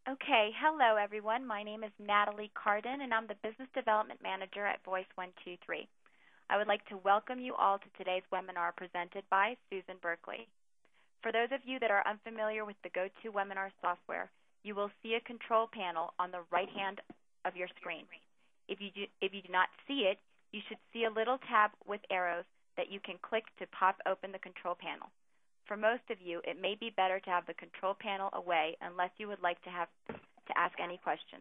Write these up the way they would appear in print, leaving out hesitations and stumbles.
Okay, hello everyone. My name is Natalie Cardin, and I'm the Business Development Manager at Voice 123. I would like to welcome you all to today's webinar presented by Susan Berkley. For those of you that are unfamiliar with the GoToWebinar software, you will see a control panel on the right hand of your screen. If you do not see it, you should see a little tab with arrows that you can click to pop open the control panel. For most of you, it may be better to have the control panel away unless you would like to ask any questions.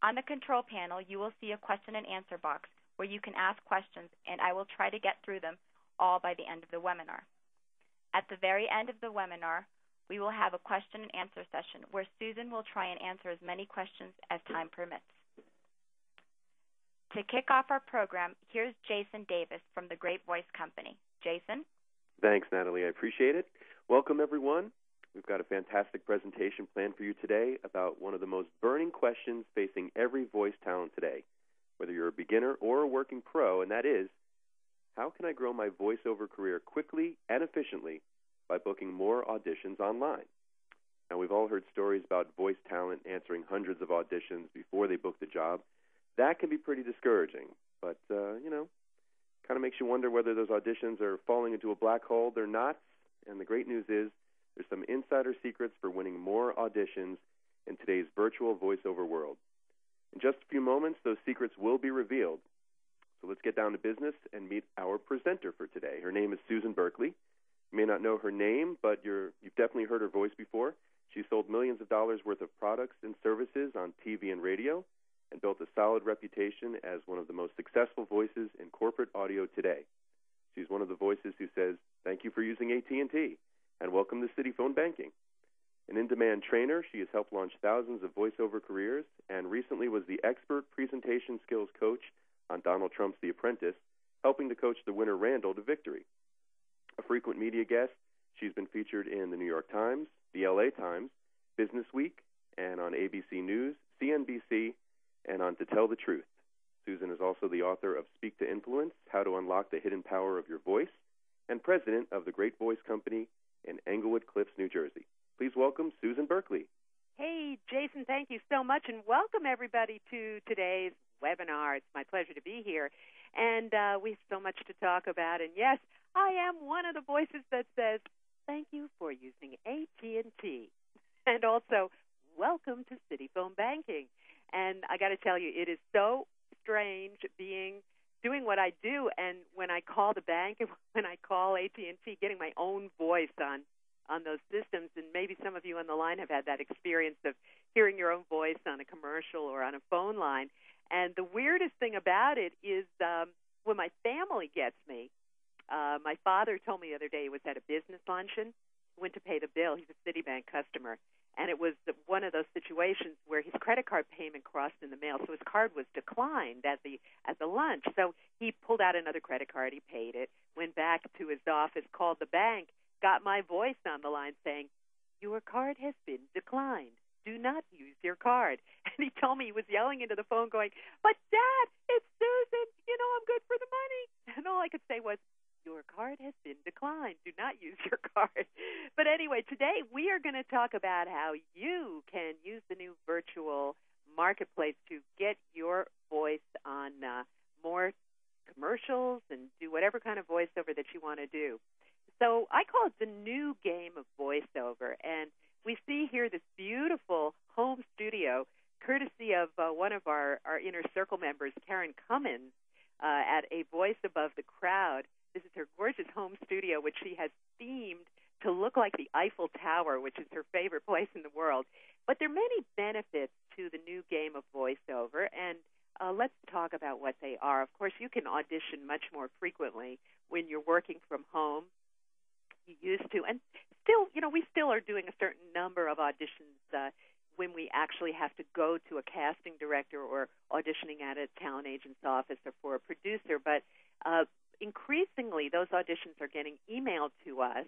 On the control panel, you will see a question and answer box where you can ask questions, and I will try to get through them all by the end of the webinar. At the very end of the webinar, we will have a question and answer session where Susan will try and answer as many questions as time permits. To kick off our program, here's Jason Davis from the Great Voice Company. Jason? Thanks, Natalie. I appreciate it. Welcome, everyone. We've got a fantastic presentation planned for you today about one of the most burning questions facing every voice talent today, whether you're a beginner or a working pro, and that is, how can I grow my voiceover career quickly and efficiently by booking more auditions online? Now, we've all heard stories about voice talent answering hundreds of auditions before they book the job. That can be pretty discouraging, but, kind of makes you wonder whether those auditions are falling into a black hole. They're not, and the great news is there's some insider secrets for winning more auditions in today's virtual voiceover world. In just a few moments, those secrets will be revealed. So let's get down to business and meet our presenter for today. Her name is Susan Berkley. You may not know her name, but you've definitely heard her voice before. She's sold millions of dollars worth of products and services on TV and radio, and built a solid reputation as one of the most successful voices in corporate audio today. She's one of the voices who says, "Thank you for using AT&T, and welcome to City Phone Banking." An in-demand trainer, she has helped launch thousands of voiceover careers, and recently was the expert presentation skills coach on Donald Trump's The Apprentice, helping to coach the winner Randall to victory. A frequent media guest, she's been featured in the New York Times, the LA Times, Business Week, and on ABC News, CNBC, and on To Tell the Truth. Susan is also the author of Speak to Influence, How to Unlock the Hidden Power of Your Voice, and president of the Great Voice Company in Englewood Cliffs, New Jersey. Please welcome Susan Berkley. Hey, Jason, thank you so much, and welcome everybody to today's webinar. It's my pleasure to be here, and we have so much to talk about. And yes, I am one of the voices that says, thank you for using AT&T, and also, welcome to City Phone Banking. And I got to tell you, it is so strange doing what I do, and when I call the bank and when I call AT&T, getting my own voice on those systems. And maybe some of you on the line have had that experience of hearing your own voice on a commercial or on a phone line. And the weirdest thing about it is when my family gets me. My father told me the other day he was at a business luncheon, went to pay the bill. He's a Citibank customer. And it was one of those situations where his credit card payment crossed in the mail, so his card was declined at the lunch. So he pulled out another credit card, he paid it, went back to his office, called the bank, got my voice on the line saying, "Your card has been declined. Do not use your card." And he told me he was yelling into the phone going, "But Dad, it's Susan. I'm good for the money." And all I could say was, "Your card has been declined. Do not use your card." But anyway, today we are going to talk about how you can use the new virtual marketplace to get your voice on more commercials and do whatever kind of voiceover that you want to do. So I call it the new game of voiceover. And we see here this beautiful home studio, courtesy of one of our Inner Circle members, Karen Cummins, at A Voice Above the Crowd. This is her gorgeous home studio, which she has themed to look like the Eiffel Tower, which is her favorite place in the world. But there are many benefits to the new game of voiceover, and let's talk about what they are. Of course, you can audition much more frequently when you're working from home. You used to, and still, we still are doing a certain number of auditions when we actually have to go to a casting director or auditioning at a talent agent's office or for a producer. But increasingly, those auditions are getting emailed to us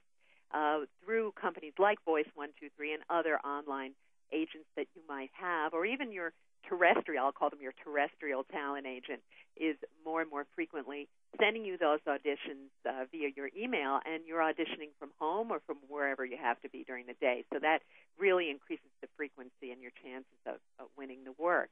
through companies like Voice 123 and other online agents that you might have, or even your terrestrial, I'll call them your terrestrial talent agent, is more and more frequently sending you those auditions via your email, and you're auditioning from home or from wherever you have to be during the day. So that really increases the frequency and your chances of winning the work.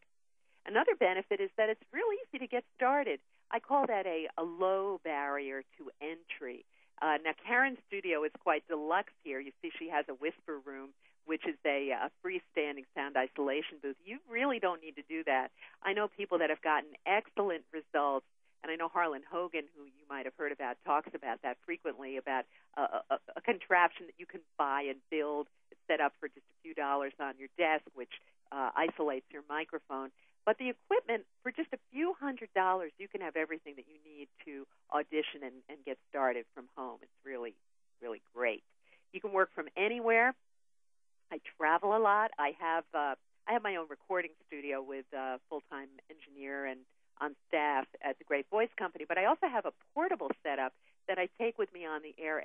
Another benefit is that it's real easy to get started. I call that a low barrier to entry. Now, Karen's studio is quite deluxe here. You see she has a whisper room, which is a freestanding sound isolation booth. You really don't need to do that. I know people that have gotten excellent results, and I know Harlan Hogan, who you might have heard about, talks about that frequently, about a contraption that you can buy and build, set up for just a few dollars on your desk, which isolates your microphone. But the equipment, for just a few $100s, you can have everything that you need to audition and get started from home. It's really, really great. You can work from anywhere. I travel a lot. I have my own recording studio with a full-time engineer and on staff at the Great Voice Company, but I also have a portable setup that I take with me on the air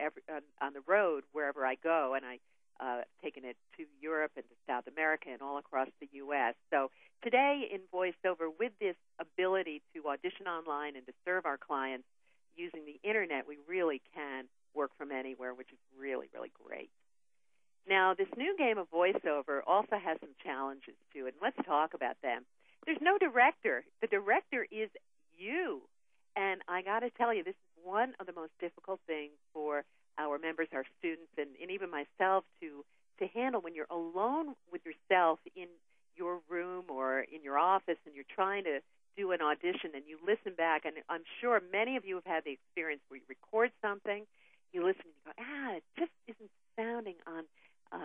on the road wherever I go, and I've taken it to Europe and to South America and all across the U.S. So today in VoiceOver, with this ability to audition online and to serve our clients using the Internet, we really can work from anywhere, which is really, really great. Now, this new game of VoiceOver also has some challenges to it, and let's talk about them. There's no director. The director is you. And I got to tell you, this is one of the most difficult things for our members, our students, and even myself to handle when you're alone with yourself in your room or in your office and you're trying to do an audition and you listen back. And I'm sure many of you have had the experience where you record something, you listen and you go, it just isn't sounding on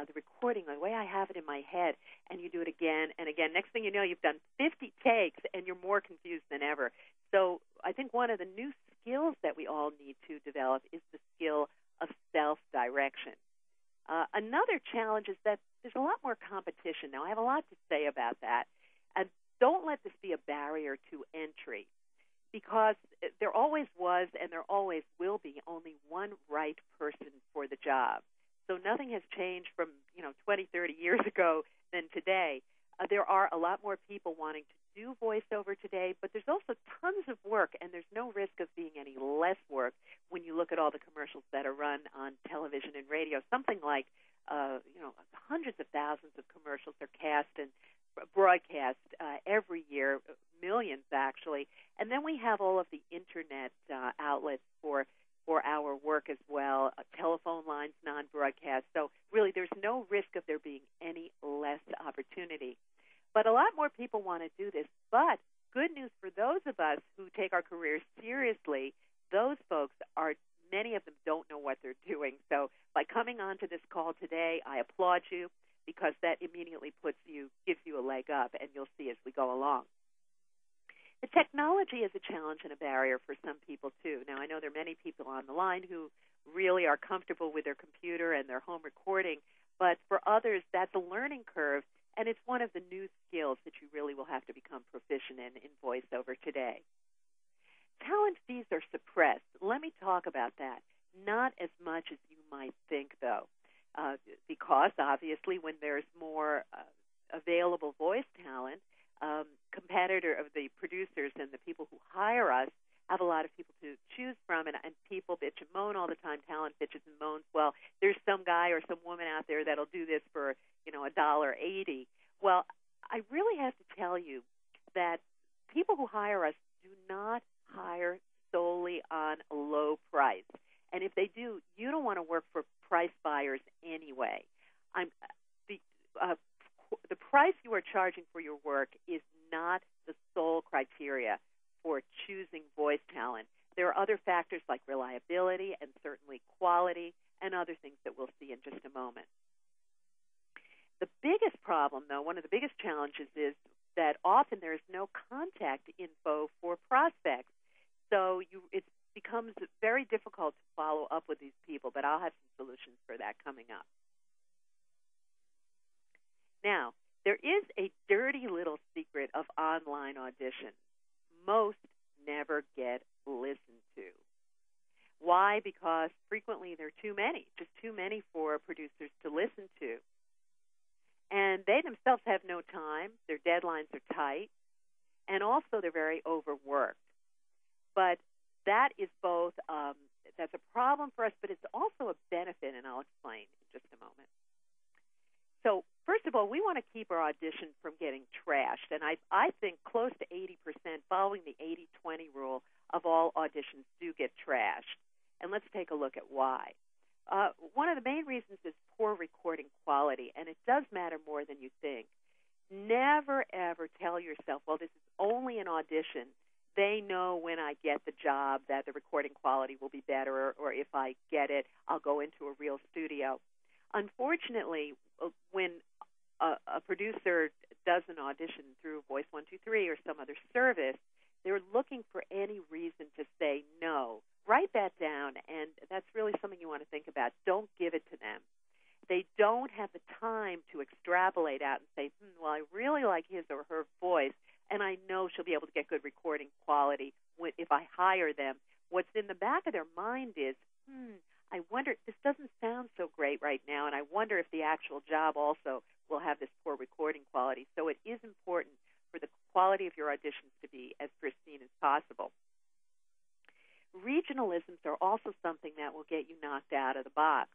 the recording the way I have it in my head, and you do it again and again. Next thing you know, you've done 50 takes, and you're more confused than ever. So I think one of the new skills that we all need to develop is the skill of self-direction. Another challenge is that there's a lot more competition. Now, I have a lot to say about that. And don't let this be a barrier to entry, because there always was and there always will be only one right person for the job. So nothing has changed from 20, 30 years ago than today. There are a lot more people wanting to do voiceover today, but there's also tons of work, and there's no risk of being any less work when you look at all the commercials that are run on television and radio. Something like hundreds of thousands of commercials are cast and broadcast every year, millions actually. And then we have all of the Internet outlets for our work as well, telephone lines, non-broadcast. So really there's no risk of there being any less opportunity. But a lot more people want to do this. But good news for those of us who take our careers seriously, those folks many of them don't know what they're doing. So by coming on to this call today, I applaud you, because that immediately gives you a leg up, and you'll see as we go along. The technology is a challenge and a barrier for some people, too. Now, I know there are many people on the line who really are comfortable with their computer and their home recording, but for others, that's a learning curve, and it's one of the new skills that you really will have to become proficient in voiceover today. Talent fees are suppressed. Let me talk about that. Not as much as you might think, though, because obviously when there's more available voice talent, competitor of the producers and the people who hire us have a lot of people to choose from, and people bitch and moan all the time. Talent bitches and moans. Well, there's some guy or some woman out there that'll do this for $1.80. Well, I really have to tell you that people who hire us do not hire solely on a low price, and if they do, you don't want to work for price buyers anyway. The price you are charging for your work is not the sole criteria for choosing voice talent. There are other factors like reliability and certainly quality and other things that we'll see in just a moment. The biggest problem, though, one of the biggest challenges is that often there is no contact info for prospects. So it becomes very difficult to follow up with these people, but I'll have some solutions for that coming up. Now, there is a dirty little secret of online auditions. Most never get listened to. Why? Because frequently there are too many, just too many for producers to listen to. And they themselves have no time. Their deadlines are tight. And also they're very overworked. But that is both, that's a problem for us, but it's also a benefit, and I'll explain in just a moment. So first of all, we want to keep our audition from getting trashed. And I think close to 80%, following the 80-20 rule, of all auditions do get trashed. And let's take a look at why. One of the main reasons is poor recording quality, and it does matter more than you think. Never, ever tell yourself, well, this is only an audition. They know when I get the job that the recording quality will be better, or if I get it, I'll go into a real studio. Unfortunately, when a producer does an audition through Voice 123 or some other service, they're looking for any reason to say no. Write that down, and that's really something you want to think about. Don't give it to them. They don't have the time to extrapolate out and say, well, I really like his or her voice, and I know she'll be able to get good recording quality if I hire them. What's in the back of their mind is, I wonder, this doesn't sound so great right now, and I wonder if the actual job also will have this poor recording quality. So it is important for the quality of your auditions to be as pristine as possible. Regionalisms are also something that will get you knocked out of the box.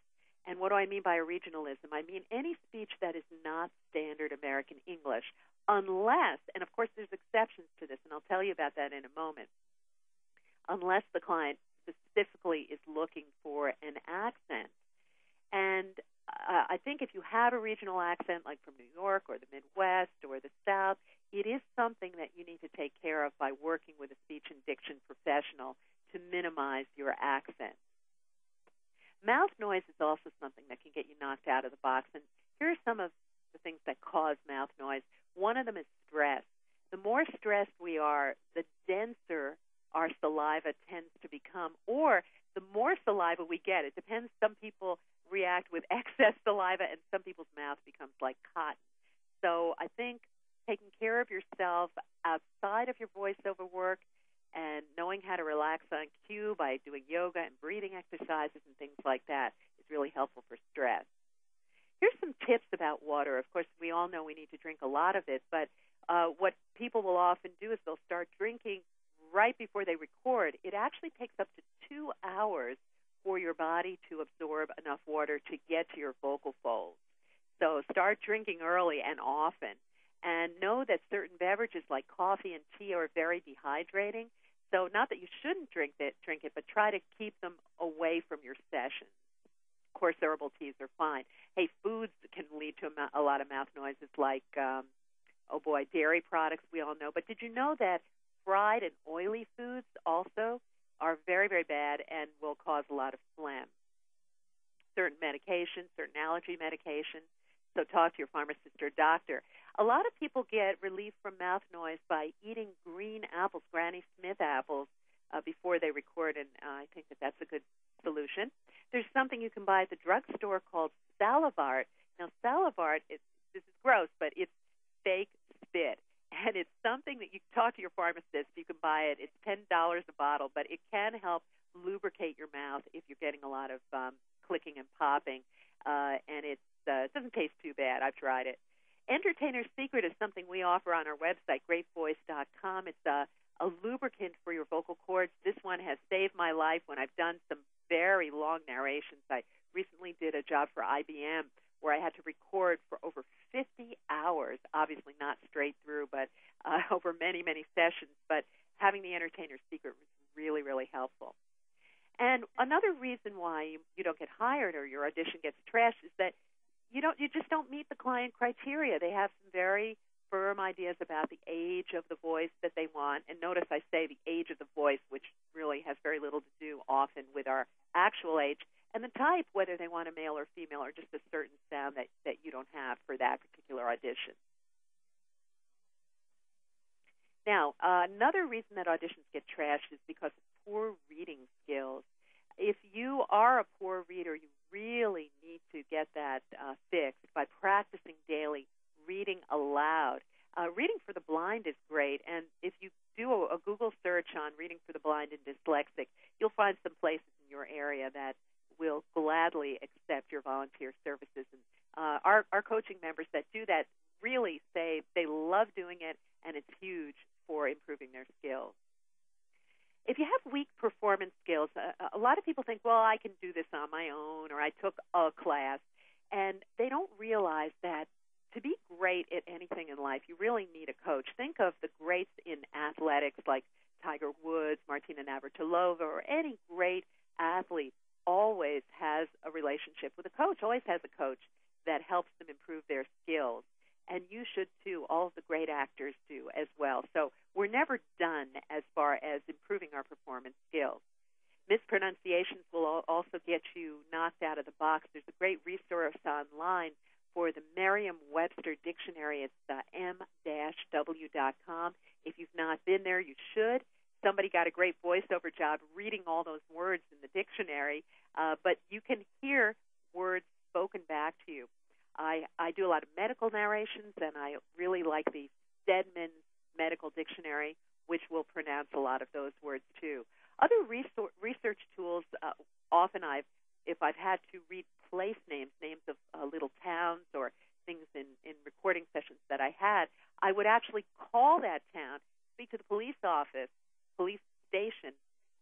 And what do I mean by a regionalism? I mean any speech that is not standard American English, unless, and of course there's exceptions to this, and I'll tell you about that in a moment, unless the client specifically is looking for an accent. And I think if you have a regional accent, like from New York or the Midwest or the South, it is something that you need to take care of by working with a speech and diction professional to minimize your accent. Mouth noise is also something that can get you knocked out of the box. And here are some of the things that cause mouth noise. One of them is stress. The more stressed we are, the denser our saliva tends to become, or the more saliva we get. It depends. Some people react with excess saliva, and some people's mouth becomes like cotton. So I think taking care of yourself outside of your voiceover work and knowing how to relax on cue by doing yoga and breathing exercises and things like that is really helpful for stress. Here's some tips about water. Of course, we all know we need to drink a lot of it, but what people will often do is they'll start drinking right before they record. It actually takes up to 2 hours for your body to absorb enough water to get to your vocal folds. So start drinking early and often. And know that certain beverages like coffee and tea are very dehydrating. So not that you shouldn't drink it, but try to keep them away from your sessions. Of course, herbal teas are fine. Hey, foods can lead to a lot of mouth noises like, dairy products we all know. But did you know that fried and oily foods also are very, very bad and will cause a lot of phlegm? Certain medications, certain allergy medications. So talk to your pharmacist or doctor. A lot of people get relief from mouth noise by eating green apples, Granny Smith apples, before they record, and I think that that's a good solution. There's something you can buy at the drugstore called Salivart. Now, Salivart, this is gross, but it's fake spit. And it's something that you talk to your pharmacist. You can buy it. It's $10 a bottle, but it can help lubricate your mouth if you're getting a lot of clicking and popping. And it doesn't taste too bad. I've tried it. Entertainer's Secret is something we offer on our website, greatvoice.com. It's a lubricant for your vocal cords. This one has saved my life when I've done some very long narrations. I recently did a job for IBM where I had to record for over 50 hours, obviously not straight through, but over many, many sessions. But having the Entertainer's Secret was really, really helpful. And another reason why you don't get hired or your audition gets trashed is that you just don't meet the client criteria. They have some very firm ideas about the age of the voice that they want. And notice I say the age of the voice, which really has very little to do often with our actual age, and the type, whether they want a male or female, or just a certain sound that you don't have for that particular audition. Now, another reason that auditions get trashed is because of poor reading skills. If you are a poor reader, you really need to get that fixed by practicing daily reading aloud. Reading for the blind is great, and if you do a Google search on reading for the blind and dyslexic, you'll find some places in your area that will gladly accept your volunteer services. And Our coaching members that do that really say they love doing it, and it's huge for improving their skills. If you have weak performance skills, a lot of people think, well, I can do this on my own, or I took a class, and they don't realize that to be great at anything in life, you really need a coach. Think of the greats in athletics like Tiger Woods, Martina Navratilova, or any great athlete always has a relationship with a coach, always has a coach that helps them improve their skills. And you should too. All of the great actors do as well. So we're never done as far as improving our performance skills. Mispronunciations will also get you knocked out of the box. There's a great resource online for the Merriam-Webster Dictionary. It's m-w.com. If you've not been there, you should. Somebody got a great voiceover job reading all those words in the dictionary, but you can hear words spoken back to you. I do a lot of medical narrations, and I really like the Stedman Medical Dictionary, which will pronounce a lot of those words too. Other research tools, often if I've had to read place names of little towns or things in recording sessions that I had, I would actually call that town, speak to the police office, police station,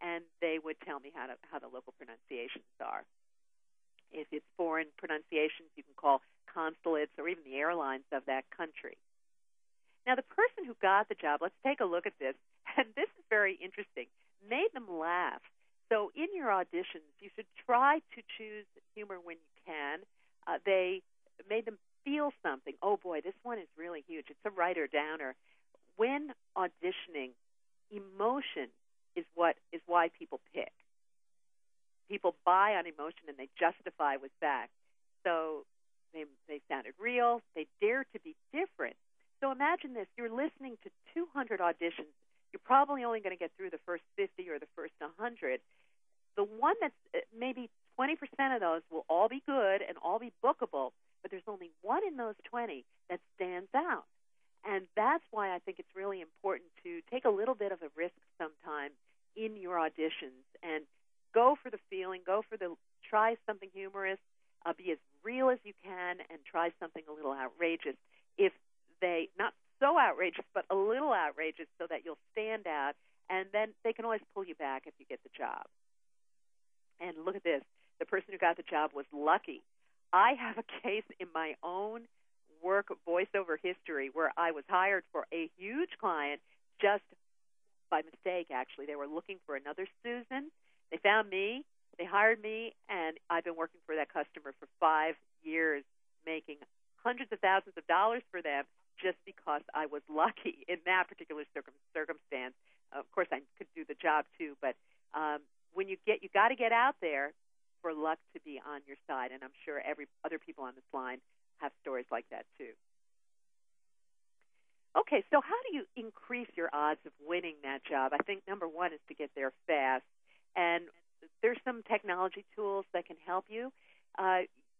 and they would tell me how the local pronunciations are. If it's foreign pronunciations, you can call consulates or even the airlines of that country. Now, the person who got the job, let's take a look at this, and this is very interesting, made them laugh. So in your auditions, you should try to choose humor when you can. They made them feel something. Oh, boy, this one is really huge. It's a writer-downer. When auditioning, emotion is why people pick. People buy on emotion and they justify with facts. So they sounded real. They dared to be different. So imagine this. You're listening to 200 auditions. You're probably only going to get through the first 50 or the first 100. The one that's maybe 20% of those will all be good and all be bookable, but there's only one in those 20 that stands out. And that's why I think it's really important to take a little bit of a risk sometimes in your auditions and go for the feeling, try something humorous, be as real as you can, and try something a little outrageous. If they, not so outrageous, but a little outrageous so that you'll stand out, and then they can always pull you back if you get the job. And look at this. The person who got the job was lucky. I have a case in my own work voiceover history where I was hired for a huge client just by mistake, actually. They were looking for another Susan. They found me. They hired me, and I've been working for that customer for 5 years, making hundreds of thousands of dollars for them just because I was lucky in that particular circumstance. Of course, I could do the job too, but when you got to get out there for luck to be on your side, and I'm sure other people on this line have stories like that too. Okay, so how do you increase your odds of winning that job? I think number one is to get there fast, and there's some technology tools that can help you.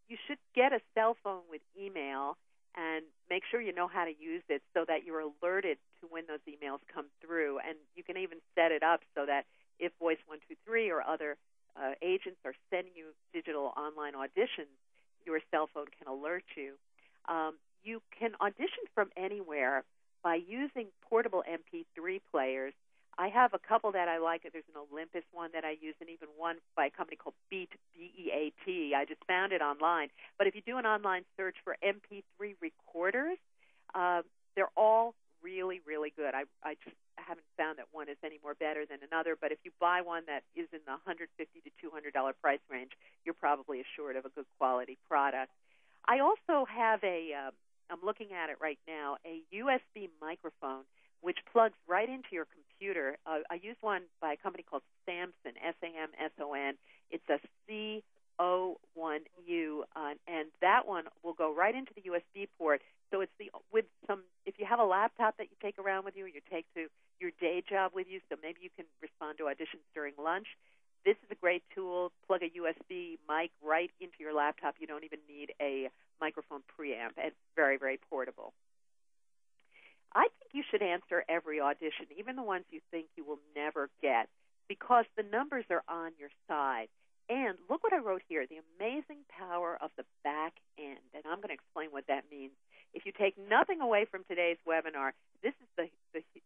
You should get a cell phone with email and make sure you know how to use it so that you're alerted to when those emails come through. And you can even set it up so that if Voice 123 or other agents are sending you digital online auditions, your cell phone can alert you. You can audition from anywhere by using portable MP3 players. I have a couple that I like. There's an Olympus one that I use, and even one by a company called Beat, B-E-A-T. I just found it online. But if you do an online search for MP3 recorders, they're all really, really good. I just haven't found that one is any more better than another. But if you buy one that is in the $150 to $200 price range, you're probably assured of a good quality product. I also have I'm looking at it right now, a USB microphone which plugs right into your computer. I use one by a company called Samson, S-A-M-S-O-N. It's a C-O-1-U, and that one will go right into the USB port. So it's if you have a laptop that you take around with you or you take to your day job with you, so maybe you can respond to auditions during lunch, this is a great tool. Plug a USB mic right into your laptop. You don't even need a microphone preamp. It's very, very portable. I think you should answer every audition, even the ones you think you will never get, because the numbers are on your side. And look what I wrote here, the amazing power of the back end. And I'm going to explain what that means. If you take nothing away from today's webinar, this is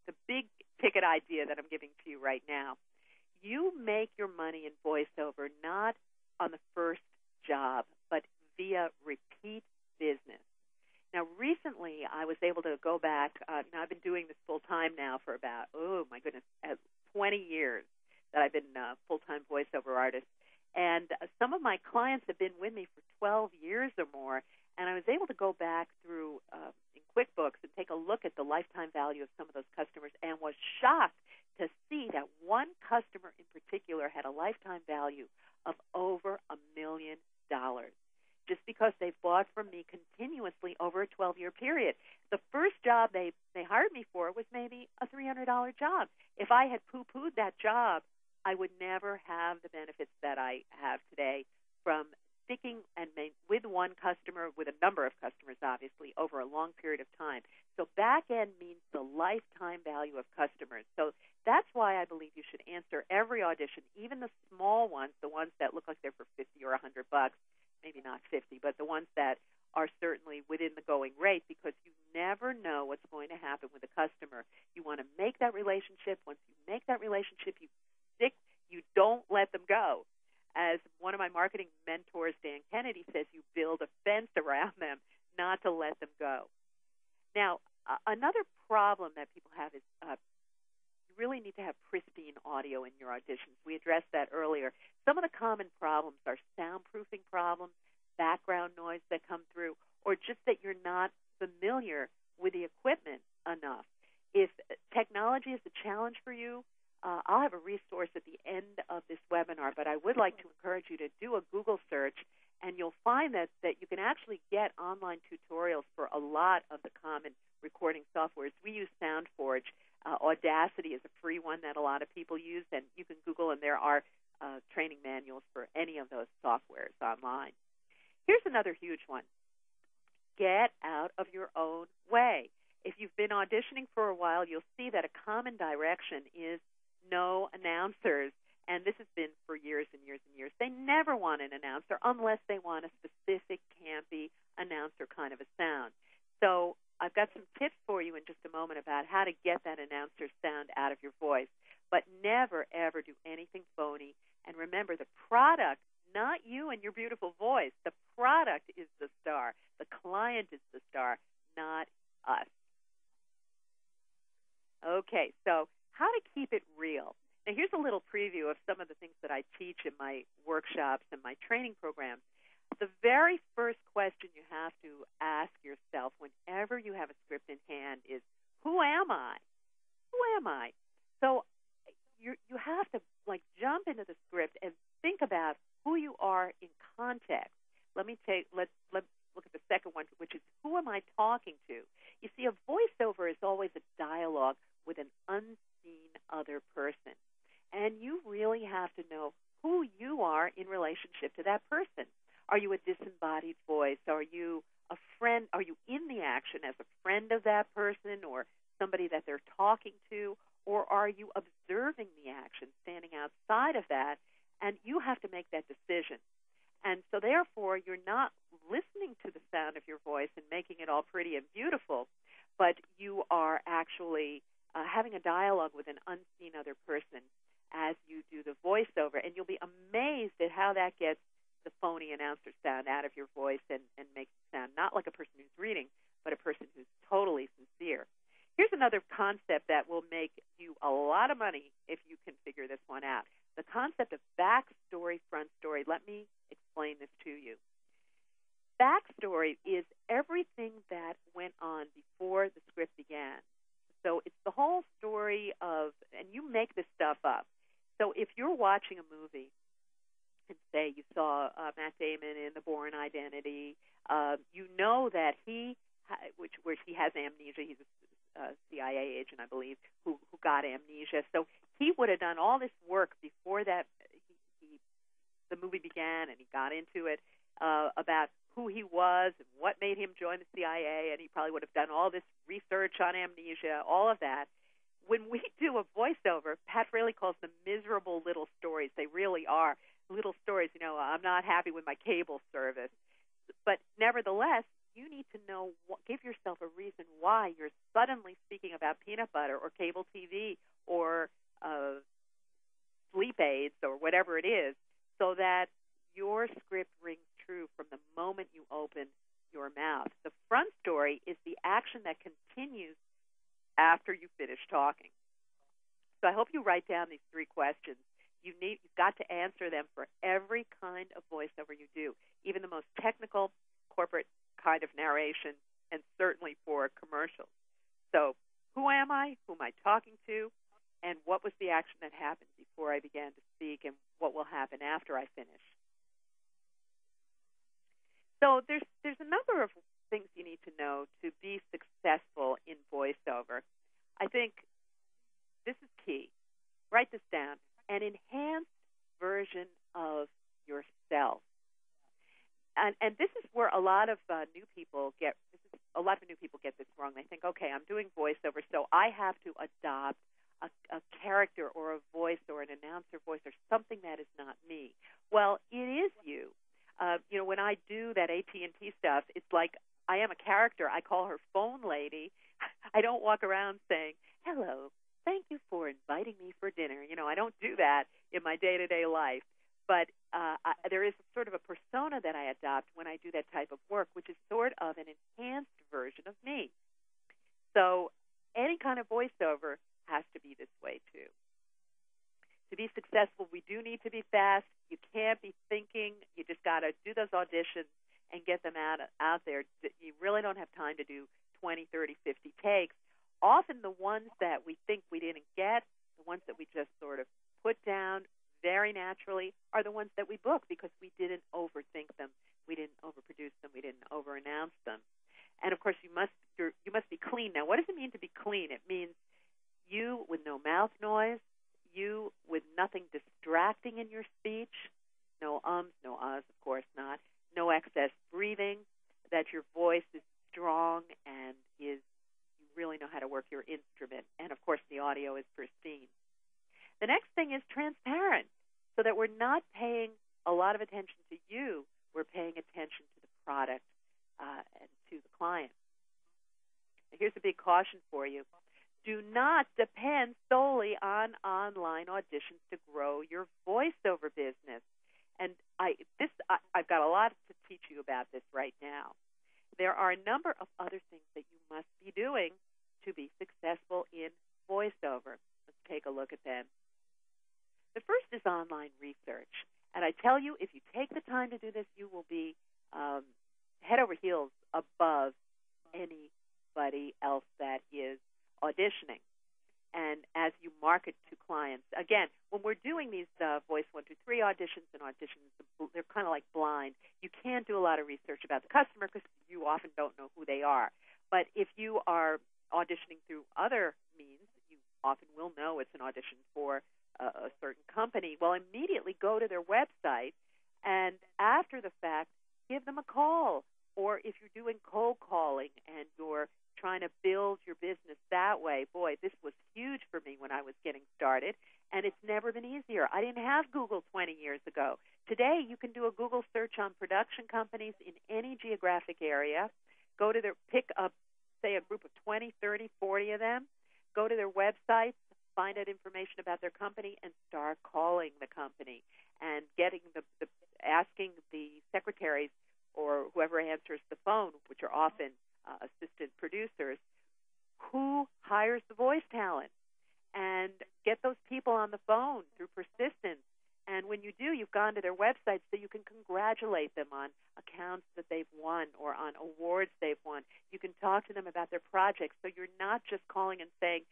the big ticket idea that I'm giving to you right now. You make your money in voiceover not on the first job, but via repeat business. Now, recently, I was able to go back. I've been doing this full-time now for about, 20 years that I've been a full-time voiceover artist. And some of my clients have been with me for 12 years or more, and I was able to go back through in QuickBooks and take a look at the lifetime value of some of those customers and was shocked to see that one customer in particular had a lifetime value of over $1 million just because they've bought from me continuously over a 12-year period. The first job they hired me for was maybe a $300 job. If I had poo-pooed that job, I would never have the benefits that I have today from sticking with one customer, with a number of customers, obviously, over a long period of time. So back end means the lifetime value of customers. So that's why I believe you should answer every audition, even the small ones, the ones that look like they're for $50 or $100, maybe not 50, but the ones that are certainly within the going rate, because you never know what's going to happen with a customer. You want to make that relationship. Once you make that relationship, you stick. You don't let them go. As one of my marketing mentors, Dan Kennedy, says, you build a fence around them, not to let them go. Now, another problem that people have is you really need to have pristine audio in your auditions. We addressed that earlier. Some of the common problems are soundproofing problems, background noise that come through, or just that you're not familiar with the equipment enough. If technology is a challenge for you, I'll have a resource at the end of this webinar, but I would like to encourage you to do a Google search, and you'll find that you can actually get online tutorials for a lot of the common recording softwares. We use SoundForge. Audacity is a free one that a lot of people use, and you can Google, and there are training manuals for any of those softwares online. Here's another huge one. Get out of your own way. If you've been auditioning for a while, you'll see that a common direction is no announcers, and this has been for years and years and years. They never want an announcer unless they want a specific campy announcer kind of a sound. So I've got some tips for you in just a moment about how to get that announcer sound out of your voice, but never, ever do anything phony. And remember, the product, not you and your beautiful voice, the product is the star. The client is the star, not us. Okay, so how to keep it real. Now, here's a little preview of some of the things that I teach in my workshops and my training programs. The very first question you have to ask yourself whenever you have a script in hand is, who am I? Who am I? So you have to jump into the script and think about who you are in context. Let's look at the second one, which is, who am I talking to? You see, a voiceover is always a dialogue with an unseen other person. And you really have to know who you are in relationship to that person. Are you a disembodied voice? Are you a friend? Are you in the action as a friend of that person or somebody that they're talking to? Or are you observing the action, standing outside of that? And you have to make that decision. And so therefore, you're not listening to the sound of your voice and making it all pretty and beautiful, but you are actually having a dialogue with an unseen other person as you do the voiceover. And you'll be amazed at how that gets the phony announcer sound out of your voice and makes it sound not like a person who's reading, but a person who's totally sincere. Here's another concept that will make you a lot of money if you can figure this one out. The concept of backstory, front story. Let me explain this to you. Backstory is everything that went on before the script began. So it's the whole story of, and you make this stuff up. So if you're watching a movie, and say you saw Matt Damon in The Bourne Identity, you know that where he has amnesia. He's a CIA agent, I believe, who got amnesia. So he would have done all this work before that the movie began, and he got into it about who he was and what made him join the CIA, and he probably would have done all this research on amnesia, all of that. When we do a voiceover, Pat Fraley calls them miserable little stories. They really are. little stories. I'm not happy with my cable service. But nevertheless, you need to know, give yourself a reason why you're suddenly speaking about peanut butter or cable TV or sleep aids or whatever it is, so that your script rings true from the moment you open your mouth. The front story is the action that continues after you finish talking. So I hope you write down these 3 questions. You've got to answer them for every kind of voiceover you do, even the most technical corporate kind of narration, and certainly for commercials. So, who am I? Who am I talking to? And what was the action that happened before I began to speak, and what will happen after I finish? So there's a number of things you need to know to be successful in voiceover. I think this is key. Write this down. An enhanced version of yourself. And this is where a lot of new people get this wrong. They think, okay, I'm doing voiceover, so I have to adopt a character or a voice or an announcer voice or something that is not me. Well, it is you. When I do that AT&T stuff, it's like I am a character. I call her phone lady. I don't walk around saying, hello, thank you for inviting me for dinner. I don't do that in my day-to-day life. But there is sort of a persona that I adopt when I do that type of work, which is sort of an enhanced version of me. So any kind of voiceover has to be this way, too. To be successful, we do need to be fast. You can't be thinking. You just got to do those auditions and get them out there. You really don't have time to do 20, 30, 50 takes. Often the ones that we think we didn't get, the ones that we just sort of put down very naturally, are the ones that we book because we didn't overthink them, we didn't overproduce them, we didn't overannounce them. And of course, you must be clean. Now, what does it mean to be clean? It means you with no mouth noise, you with nothing distracting in your speech, no ums, no ahs, of course not, no excess breathing, that your voice is strong and you really know how to work your instrument, and of course the audio is pristine. The next thing is transparent, so that we're not paying a lot of attention to you, we're paying attention to the product and to the client. Now, here's a big caution for you. Do not depend solely on online auditions to grow your voiceover business. And I've got a lot to teach you about this right now. There are a number of other things that you must be doing to be successful in voiceover. Let's take a look at them. The first is online research. And I tell you, if you take the time to do this, you will be head over heels above anybody else that is auditioning. And as you market to clients, again, when we're doing these Voice 123 auditions and auditions, they're kind of like blind. You can't do a lot of research about the customer because you often don't know who they are. But if you are auditioning through other means, you often will know it's an audition for a certain company. Well, immediately go to their website, and after the fact, give them a call. Or if you're doing cold calling and you're trying to build your business that way, boy, this was huge for me when I was getting started, and it's never been easier. I didn't have Google 20 years ago. Today, you can do a Google search on production companies in any geographic area, go to pick up, say, a group of 20, 30, 40 of them, go to their websites, find out information about their company, and start calling the company and getting asking the secretaries or whoever answers the phone, which are often assistant producers, who hires the voice talent, and get those people on the phone through persistence. And when you do, you've gone to their website so you can congratulate them on accounts that they've won or on awards they've won. You can talk to them about their projects, so you're not just calling and saying,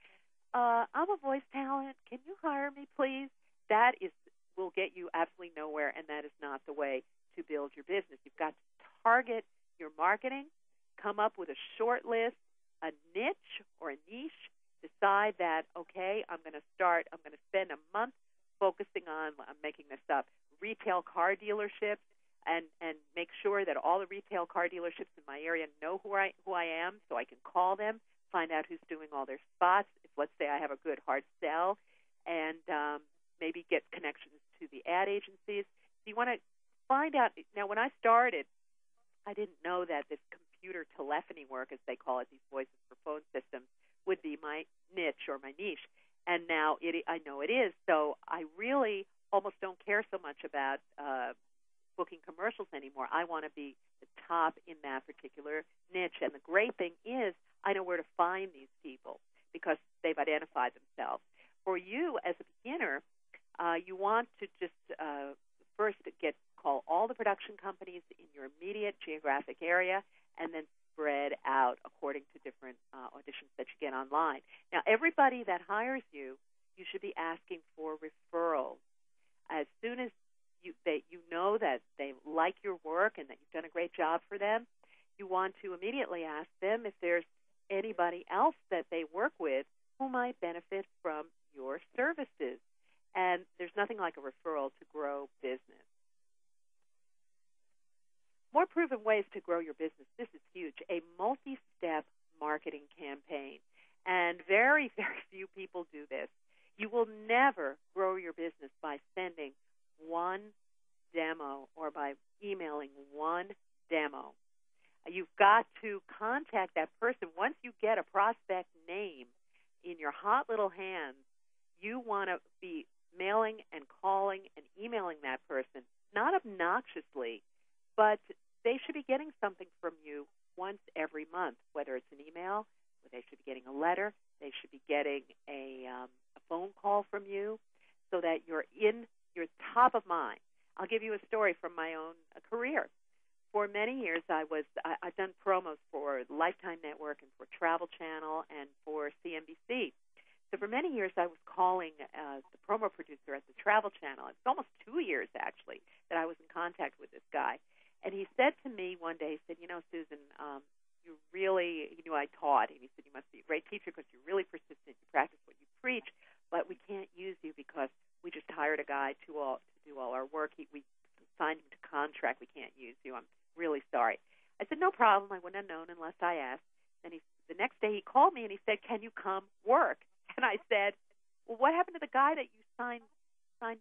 I'm a voice talent, can you hire me, please? That will get you absolutely nowhere, and that is not the way to build your business. You've got to target your marketing, come up with a short list, a niche or a niche, decide that, okay, I'm going to spend a month focusing on, I'm making this up, retail car dealerships, and make sure that all the retail car dealerships in my area know who I am, so I can call them, find out who's doing all their spots. If, let's say, I have a good hard sell, and maybe get connections to the ad agencies. So you want to find out. Now, when I started, I didn't know that this computer telephony work, as they call it, these voices for phone systems, would be my niche or my niche. And now I know it is. So I really almost don't care so much about booking commercials anymore. I want to be the top in that particular niche. And the great thing is I know where to find these people because they've identified themselves. For you as a beginner, you want to just first call all the production companies in your immediate geographic area and then spread out according to different auditions that you get online. Now, everybody that hires you, you should be asking for referrals. As soon as you know that they like your work and that you've done a great job for them, you want to immediately ask them if there's anybody else that they work with who might benefit from your services. And there's nothing like a referral to grow business. More proven ways to grow your business. This is huge. A multi-step marketing campaign. And very, very few people do this. You will never grow your business by sending one demo or by emailing one demo. You've got to contact that person. Once you get a prospect name in your hot little hands, you want to be mailing and calling and emailing that person, not obnoxiously, but they should be getting something from you once every month, whether it's an email, or they should be getting a letter, they should be getting a phone call from you so that you're top of mind. I'll give you a story from my own career. For many years, I've done promos for Lifetime Network and for Travel Channel and for CNBC. So for many years, I was calling the promo producer at the Travel Channel. It's almost 2 years, actually, that I was in contact with this guy. And he said to me one day, he said, Susan, he knew I taught, and he said, you must be a great teacher because you're really persistent. You practice what you preach, but we can't use you because we just hired a guy to do all our work. We signed him to contract. We can't use you. I'm really sorry. I said, no problem. I wouldn't have known unless I asked. And the next day he called me and he said, can you come work? And I said, well, what happened to the guy that you signed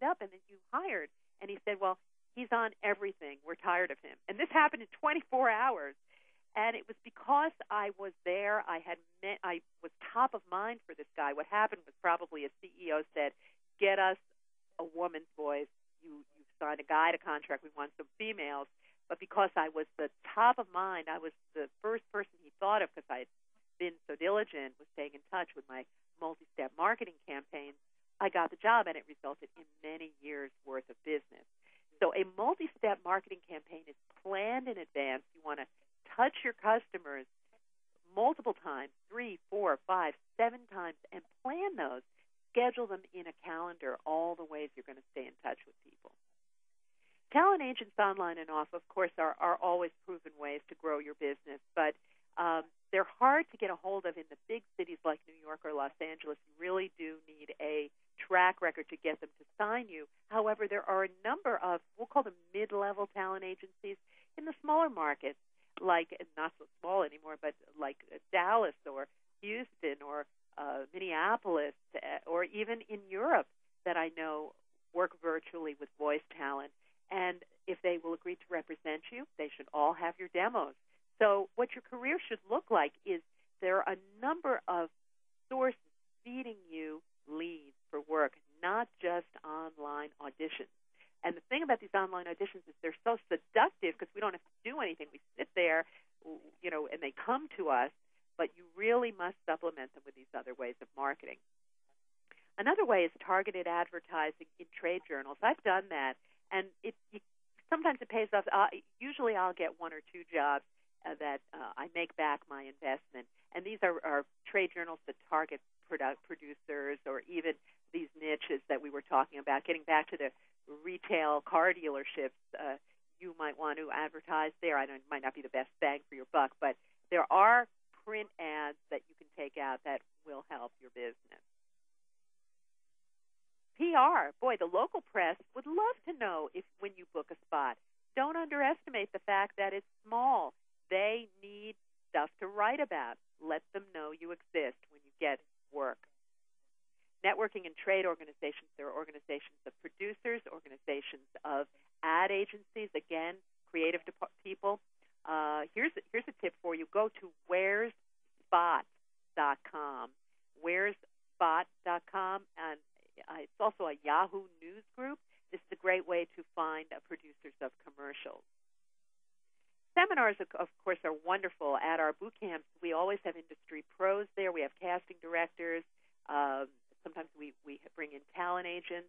up and that you hired? And he said, well, he's on everything. We're tired of him. And this happened in 24 hours. And it was because I was there. I was top of mind for this guy. What happened was probably a CEO said, get us a woman's voice. You signed a guy to contract. We want some females. But because I was the top of mind, I was the first person he thought of because I had been so diligent with staying in touch with my multi-step marketing campaigns, I got the job, and it resulted in many years' worth of business. So a multi-step marketing campaign is planned in advance. You want to touch your customers multiple times, 3, 4, 5, 7 times, and plan those. Schedule them in a calendar, all the ways you're going to stay in touch with people. Talent agents online and off, of course, are always proven ways to grow your business, but they're hard to get a hold of in the big cities like New York or Los Angeles. You really do need a track record to get them to sign you. However, there are a number of, we'll call them mid-level talent agencies in the smaller markets, like, not so small anymore, but like Dallas or Houston or Minneapolis or even in Europe that I know work virtually with voice talent. And if they will agree to represent you, they should all have your demos. So what your career should look like is there are a number of sources feeding you leads for work, not just online auditions. And the thing about these online auditions is they're so seductive because we don't have to do anything. We sit there, and they come to us, but you really must supplement them with these other ways of marketing. Another way is targeted advertising in trade journals. I've done that, and sometimes it pays off. Usually I'll get 1 or 2 jobs that I make back my investment. And these are trade journals that target producers or even these niches that we were talking about. Getting back to the retail car dealerships, you might want to advertise there. I know it might not be the best bang for your buck, but there are print ads that you can take out that will help your business. PR, boy, the local press would love to know if when you book a spot. Don't underestimate the fact that it's small. They need stuff to write about. Let them know you exist when you get work. Networking and trade organizations, there are organizations of producers, organizations of ad agencies, again, creative people, here's a tip for you. Go to where'sspot.com. Where'sspot.com, and it's also a Yahoo News group. This is a great way to find producers of commercials. Seminars, of course, are wonderful. At our boot camps, we always have industry pros there. We have casting directors. Sometimes we bring in talent agents,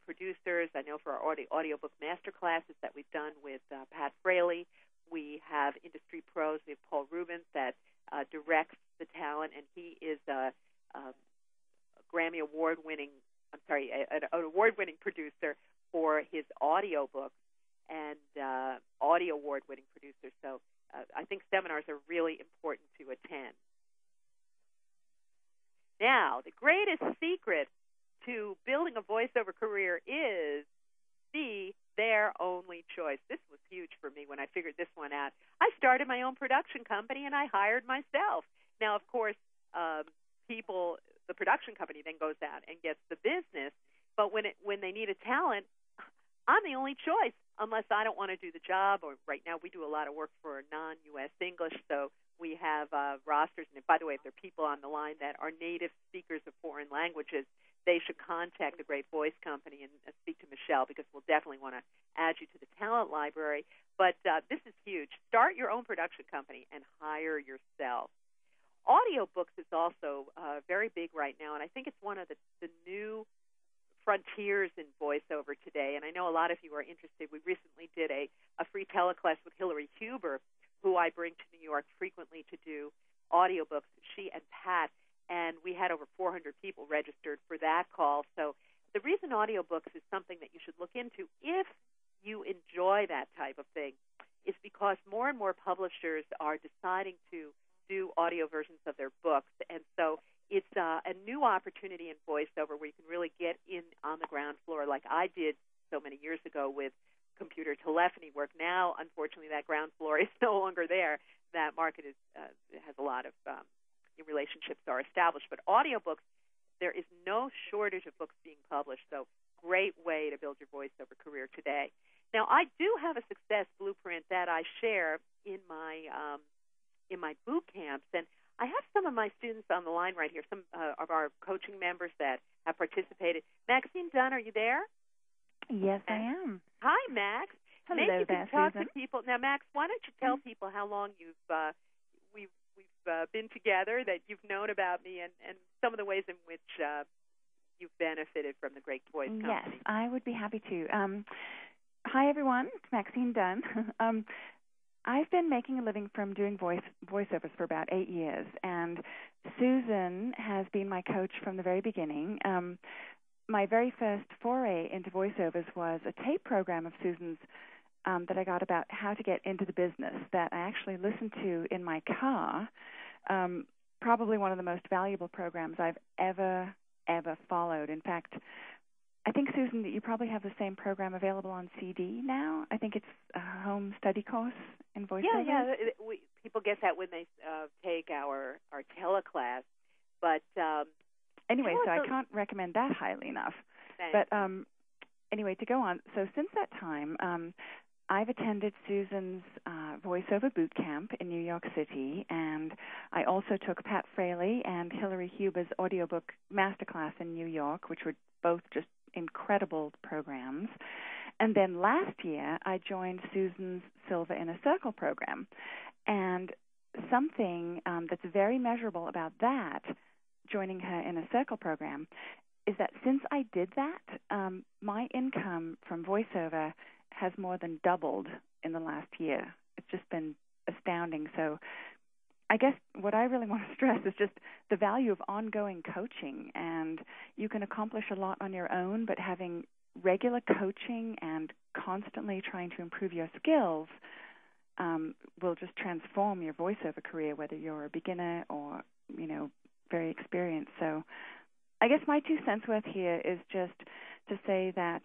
producers. I know for our audiobook master classes that we've done with Pat Fraley, we have industry pros. We have Paul Rubens that directs the talent, and he is a Grammy award-winning, an award-winning producer for his audiobooks and audio award-winning producer. So I think seminars are really important to attend. Now, the greatest secret to building a voiceover career is be their only choice. This was huge for me when I figured this one out. I started my own production company, and I hired myself. Now, of course, the production company then goes out and gets the business, but when they need a talent, I'm the only choice unless I don't want to do the job. Or right now we do a lot of work for non-U.S. English, so we have rosters. And by the way, if there are people on the line that are native speakers of foreign languages, they should contact the Great Voice Company and speak to Michelle, because we'll definitely want to add you to the talent library. But this is huge. Start your own production company and hire yourself. Audiobooks is also very big right now, and I think it's one of the new frontiers in voiceover today. And I know a lot of you are interested. We recently did a free teleclass with Hillary Huber, who I bring to New York frequently to do audiobooks, she and Pat, and we had over 400 people registered for that call. So the reason audiobooks is something that you should look into if you enjoy that type of thing is because more and more publishers are deciding to do audio versions of their books. And so it's a new opportunity in voiceover where you can really get in on the ground floor like I did so many years ago with computer telephony work. Now, unfortunately, that ground floor is no longer there. That market has a lot of relationships are established. But audiobooks, there is no shortage of books being published, so great way to build your voiceover career today. Now, I do have a success blueprint that I share in my boot camps, and I have some of my students on the line right here, some of our coaching members that have participated. Maxine Dunn, are you there? Yes, I am. Hi, Max. Hello Maybe you there, can talk Susan. to people. Now, Max, why don't you tell people how long we've been together, that you've known about me, and some of the ways in which you've benefited from the Great Voice Company. Yes, I would be happy to. Hi, everyone. It's Maxine Dunn. I've been making a living from doing voiceovers for about 8 years, and Susan has been my coach from the very beginning. My very first foray into voiceovers was a tape program of Susan's that I got about how to get into the business that I actually listened to in my car. Probably one of the most valuable programs I've ever followed. In fact, I think, Susan, that you probably have the same program available on CD now. I think it's a home study course in voiceover. Yeah. People get that when they take our teleclass. But anyway, so I can't recommend that highly enough. Thanks. But anyway, to go on, so since that time, I've attended Susan's voiceover boot camp in New York City, and I also took Pat Fraley and Hillary Huber's audiobook masterclass in New York, which were both just incredible programs. And then last year, I joined Susan's Silver Inner Circle program. And something that's very measurable about that, joining her Inner Circle program, is that since I did that, my income from voiceover has more than doubled in the last year. It's just been astounding. So I guess what I really want to stress is just the value of ongoing coaching. And you can accomplish a lot on your own, but having regular coaching and constantly trying to improve your skills will just transform your voiceover career, whether you're a beginner or, very experienced. So I guess my 2 cents worth here is just to say that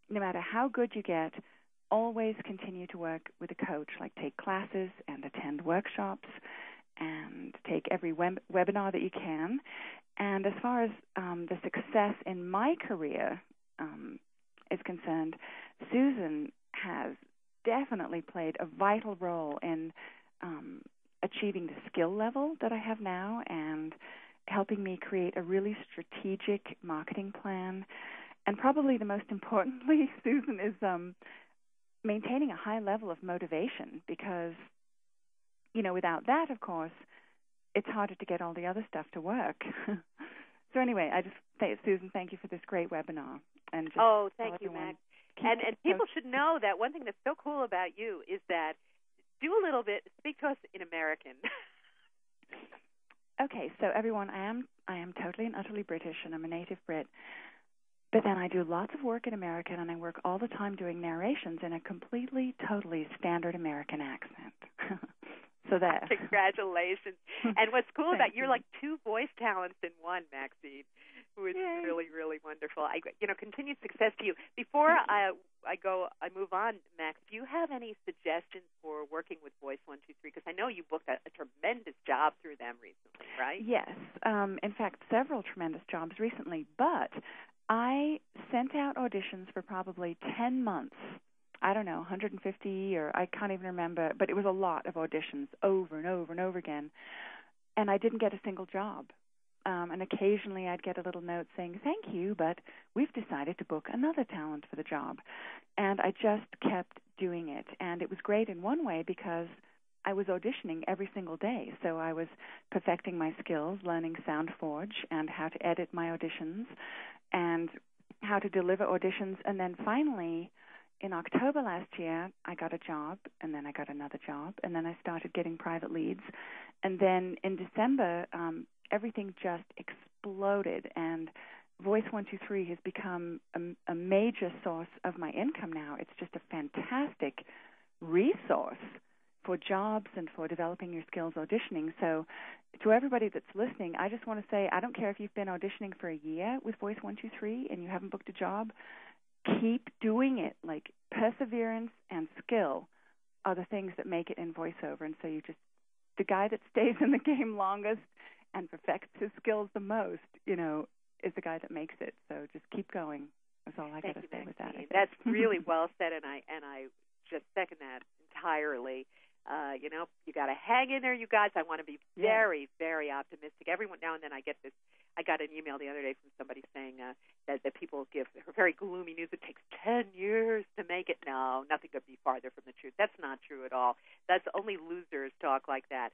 no matter how good you get, always continue to work with a coach, like take classes and attend workshops and take every webinar that you can. And as far as the success in my career is concerned, Susan has definitely played a vital role in achieving the skill level that I have now and helping me create a really strategic marketing plan. And probably the most importantly, Susan, is maintaining a high level of motivation because, without that, of course, it's harder to get all the other stuff to work. So anyway, I just say, Susan, thank you for this great webinar. And just thank you, Mac. And people should know that one thing that's so cool about you is that speak to us in American. Okay, so everyone, I am totally and utterly British, and I'm a native Brit. But then I do lots of work in American, and I work all the time doing narrations in a completely, totally standard American accent. So there. Congratulations. And what's cool about you're you. like two voice talents in one, Maxine, which is really, really wonderful. Continued success to you. Before I move on, Max, do you have any suggestions for working with Voice 123? Because I know you booked a tremendous job through them recently, right? Yes. In fact, several tremendous jobs recently. But I sent out auditions for probably 10 months. I don't know, 150 or I can't even remember, but it was a lot of auditions over and over and over again. And I didn't get a single job. And occasionally I'd get a little note saying, thank you, but we've decided to book another talent for the job. And I just kept doing it. And it was great in one way because I was auditioning every single day. So I was perfecting my skills, learning SoundForge and how to edit my auditions and how to deliver auditions. And then finally, in October last year, I got a job, and then I got another job, and then I started getting private leads. And then in December, everything just exploded, and Voice 123 has become a major source of my income now. It's just a fantastic resource for jobs and for developing your skills auditioning. So to everybody that's listening, I just want to say, I don't care if you've been auditioning for a year with Voice 123 and you haven't booked a job, keep doing it. Like perseverance and skill are the things that make it in voiceover. And so the guy that stays in the game longest and perfects his skills the most, is the guy that makes it. So just keep going. That's all I got to say with that. That's really well said, and I just second that entirely. You got to hang in there, you guys. I want to be very, very optimistic. Every now and then I got an email the other day from somebody saying that people give very gloomy news. It takes 10 years to make it. No, nothing could be farther from the truth. That's not true at all. That's only losers talk like that.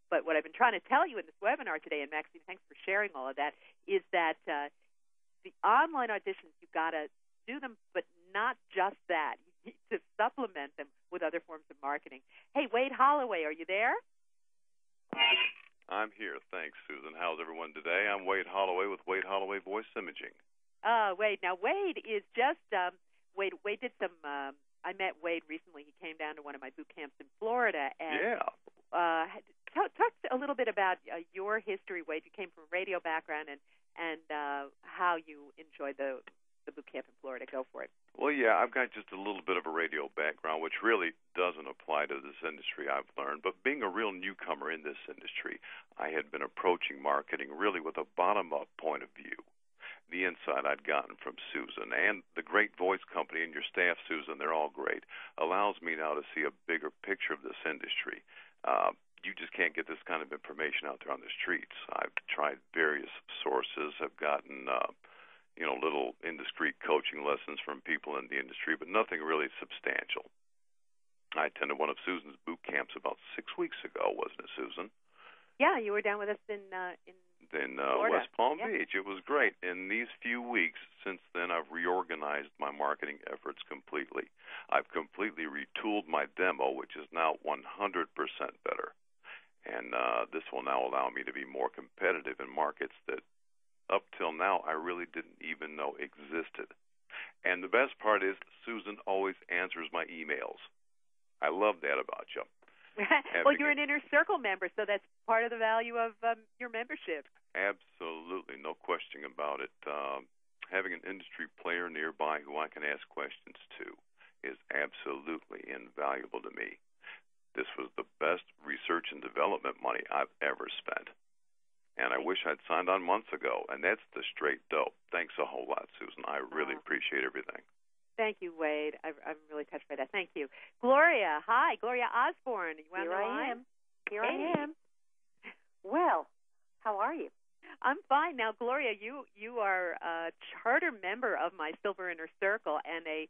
But what I've been trying to tell you in this webinar today, and Maxine, thanks for sharing all of that, is that the online auditions, you've got to do them, but not just that. You need to supplement them with other forms of marketing. Hey, Wade Holloway, are you there? I'm here. Thanks, Susan. How's everyone today? I'm Wade Holloway with Wade Holloway Voice Imaging. Wade. Now, Wade is just Wade did some I met Wade recently. He came down to one of my boot camps in Florida. And, talk a little bit about your history, Wade. You came from a radio background and how you enjoyed the boot camp in Florida. Go for it. Well, yeah, I've got just a little bit of a radio background, which really doesn't apply to this industry, I've learned. But being a real newcomer in this industry, I had been approaching marketing really with a bottom-up point of view. The insight I'd gotten from Susan and the great voice company and your staff, Susan, they're all great, allows me now to see a bigger picture of this industry. You just can't get this kind of information out there on the streets. I've tried various sources. I've gotten little indiscreet coaching lessons from people in the industry, but nothing really substantial. I attended one of Susan's boot camps about 6 weeks ago, wasn't it, Susan? Yeah, you were down with us in West Palm Beach. It was great. In these few weeks since then, I've reorganized my marketing efforts completely. I've completely retooled my demo, which is now 100% better. And this will now allow me to be more competitive in markets that up till now I really didn't even know existed. And the best part is Susan always answers my emails. I love that about you. Well, you're an Inner Circle member, so that's part of the value of your membership. Absolutely, no question about it. Having an industry player nearby who I can ask questions to is absolutely invaluable to me. This was the best research and development money I've ever spent. And I wish I'd signed on months ago, and that's the straight dope. Thanks a whole lot, Susan. I really appreciate everything. Thank you, Wade. I'm really touched by that. Thank you. Gloria, hi. Gloria Osborne. You on Here the I line? am. Here I am. Well, how are you? I'm fine. Now, Gloria, you are a charter member of my Silver Inner Circle and a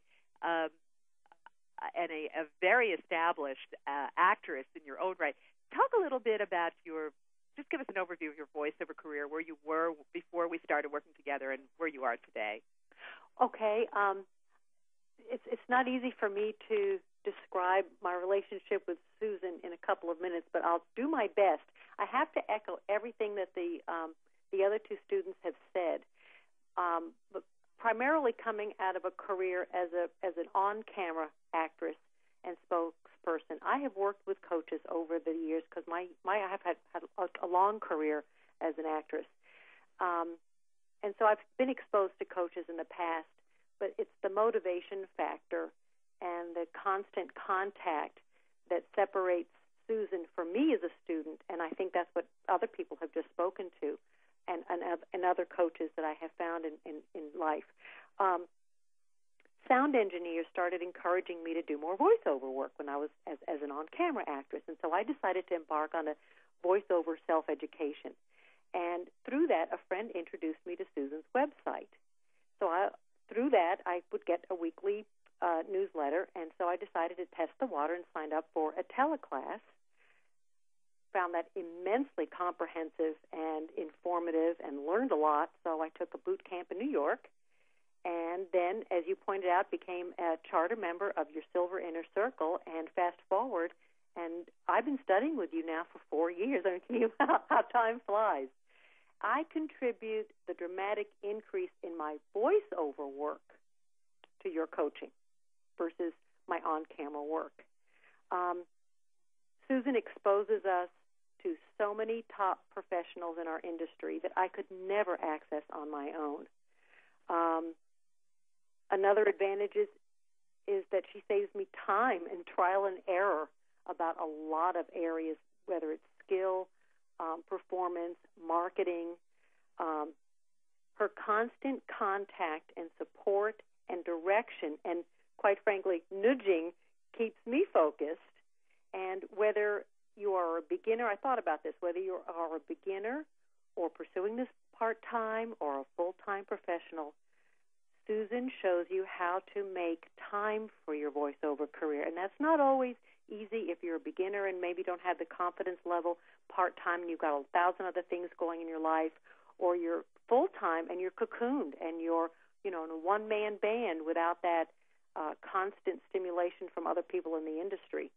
very established actress in your own right. Talk a little bit about just give us an overview of your voiceover career, where you were before we started working together and where you are today. Okay. It's not easy for me to describe my relationship with Susan in a couple of minutes, but I'll do my best. I have to echo everything that the other two students have said. But primarily coming out of a career as an on-camera actress and spokesperson, I have worked with coaches over the years because I have had a long career as an actress, and so I've been exposed to coaches in the past. But it's the motivation factor and the constant contact that separates Susan from me as a student, and I think that's what other people have just spoken to, and other coaches that I have found in life. Sound engineers started encouraging me to do more voiceover work when I was as an on-camera actress, and so I decided to embark on a voiceover self-education. And through that, a friend introduced me to Susan's website. So through that, I would get a weekly newsletter, and so I decided to test the water and signed up for a teleclass. Found that immensely comprehensive and informative and learned a lot, so I took a boot camp in New York, and then, as you pointed out, became a charter member of your Silver Inner Circle, and fast forward, and I've been studying with you now for 4 years. I mean, how time flies. I contribute the dramatic increase in my voiceover work to your coaching versus my on-camera work. Susan exposes us to so many top professionals in our industry that I could never access on my own. Another advantage is that she saves me time and trial and error about a lot of areas, whether it's skill, performance, marketing. Her constant contact and support and direction and, quite frankly, nudging keeps me focused. And whether you are a beginner, I thought about this, whether you are a beginner or pursuing this part-time or a full-time professional, Susan shows you how to make time for your voiceover career. And that's not always easy if you're a beginner and maybe don't have the confidence level part-time and you've got 1,000 other things going in your life, or you're full-time and you're cocooned and you're, in a one-man band without that constant stimulation from other people in the industry.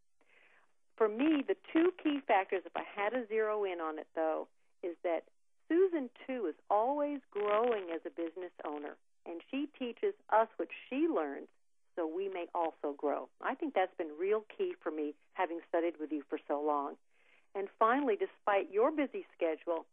For me, the two key factors, if I had to zero in on it, though, is that Susan, too, is always growing as a business owner, and she teaches us what she learns so we may also grow. I think that's been real key for me, having studied with you for so long. And finally, despite your busy schedule,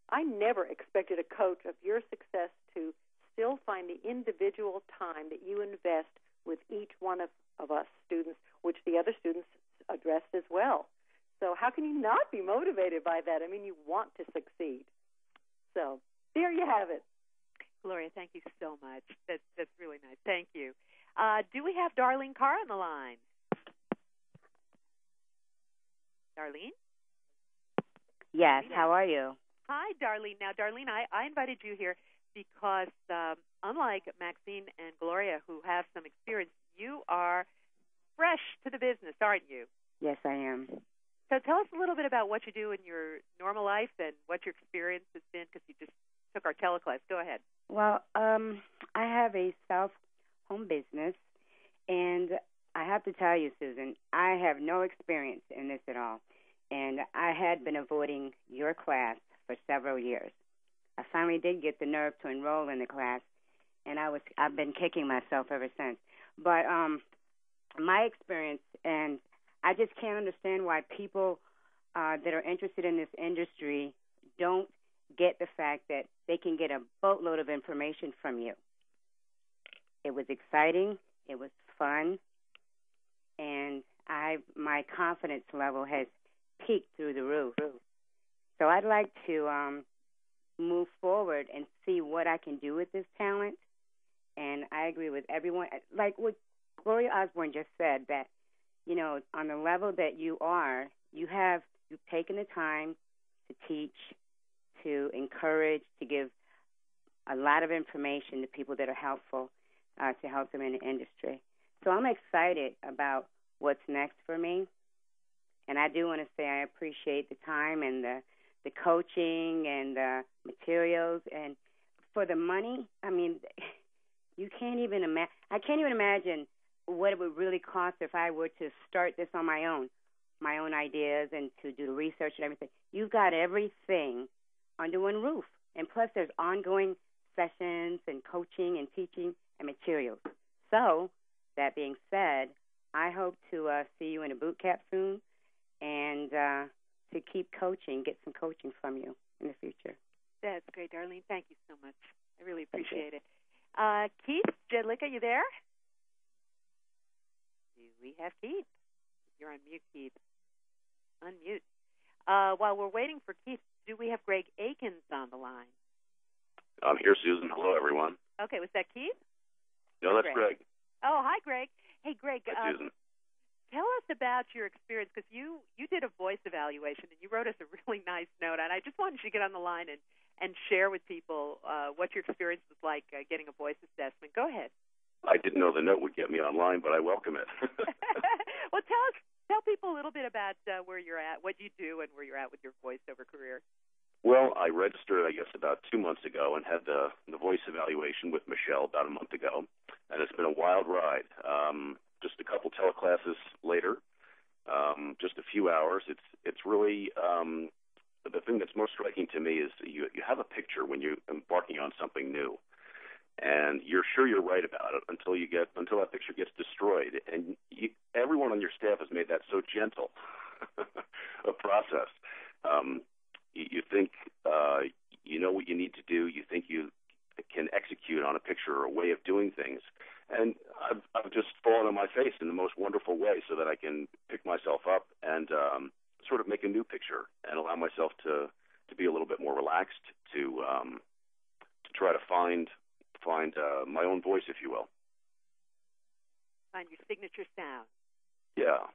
I never expected a coach of your success to still find the individual time that you invest with each one of us students, which the other students addressed as well. So how can you not be motivated by that? I mean, you want to succeed. So there you have it. Gloria, thank you so much. That's really nice. Thank you. Do we have Darlene Carr on the line? Darlene? Yes, how are you? Hi, Darlene. Now, Darlene, I invited you here because unlike Maxine and Gloria, who have some experience, you are fresh to the business, aren't you? Yes, I am. So tell us a little bit about what you do in your normal life and what your experience has been, because you just took our teleclass. Go ahead. Well, I have a self-home business, and I have to tell you, Susan, I have no experience in this at all, and I had been avoiding your class for several years. I finally did get the nerve to enroll in the class, and I've been kicking myself ever since. But my experience, and I just can't understand why people that are interested in this industry don't get the fact that they can get a boatload of information from you. It was exciting, it was fun, and my confidence level has peaked through the roof. So I'd like to move forward and see what I can do with this talent And I agree with everyone. Like what Gloria Osborne just said, that, you know, on the level that you are, you've taken the time to teach, to encourage, to give a lot of information to people that are helpful to help them in the industry. So I'm excited about what's next for me. And I do want to say I appreciate the time and the coaching and the materials. And for the money, I mean, you can't even imagine. I can't even imagine what it would really cost if I were to start this on my own ideas and to do the research and everything. You've got everything under one roof. And plus there's ongoing sessions and coaching and teaching and materials. So, that being said, I hope to see you in a boot camp soon and to keep coaching, get some coaching from you in the future. That's great, Darlene. Thank you so much. I really appreciate it. Keith Jedlick, are you there? Do we have Keith? You're on mute, Keith. Unmute. While we're waiting for Keith, do we have Greg Akins on the line? I'm here, Susan. Hello, everyone. Okay, was that Keith? No, that's Greg. Oh, hi, Greg. Hey, Greg. Hi, Susan. Tell us about your experience, because you did a voice evaluation, and you wrote us a really nice note, and I just wanted you to get on the line and share with people what your experience was like getting a voice assessment. Go ahead. I didn't know the note would get me online, but I welcome it. Well, tell people a little bit about where you're at, what you do, and where you're at with your voiceover career. Well, I registered, I guess, about 2 months ago and had the voice evaluation with Michelle about a month ago, and it's been a wild ride. Just a couple teleclasses later, just a few hours. It's really the thing that's most striking to me is you have a picture when you're embarking on something new, and you're sure you're right about it until that picture gets destroyed. And everyone on your staff has made that so gentle a process. You think you know what you need to do. You think you can execute on a picture or a way of doing things. And I've just fallen on my face in the most wonderful way so that I can pick myself up and sort of make a new picture and allow myself to be a little bit more relaxed, to try to find my own voice, if you will. Find your signature sound. Yeah.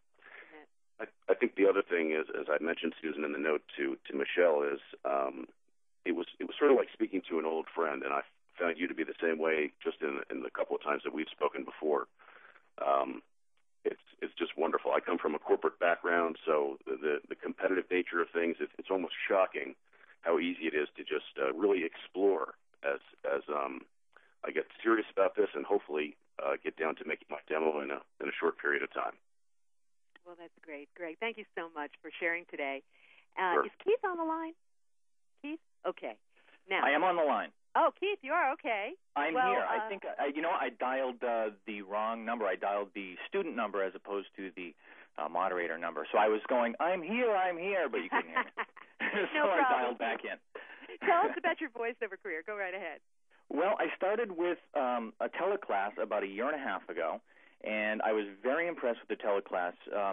I think the other thing is, as I mentioned, Susan, in the note to Michelle, is it was sort of like speaking to an old friend, and I found you to be the same way just in the couple of times that we've spoken before. It's just wonderful. I come from a corporate background, so the competitive nature of things, it's almost shocking how easy it is to just really explore as I get serious about this and hopefully get down to making my demo in a short period of time. Well, that's great. Greg, thank you so much for sharing today. Sure. Is Keith on the line? Keith? Okay. Now, I am on the line. Oh, Keith, you are okay. I'm here. I think I dialed the wrong number. I dialed the student number as opposed to the moderator number. So I was going, I'm here, but you couldn't hear me. No so problem. I dialed back in. Tell us about your voiceover career. Go right ahead. Well, I started with a teleclass about a year and a half ago, and I was very impressed with the teleclass.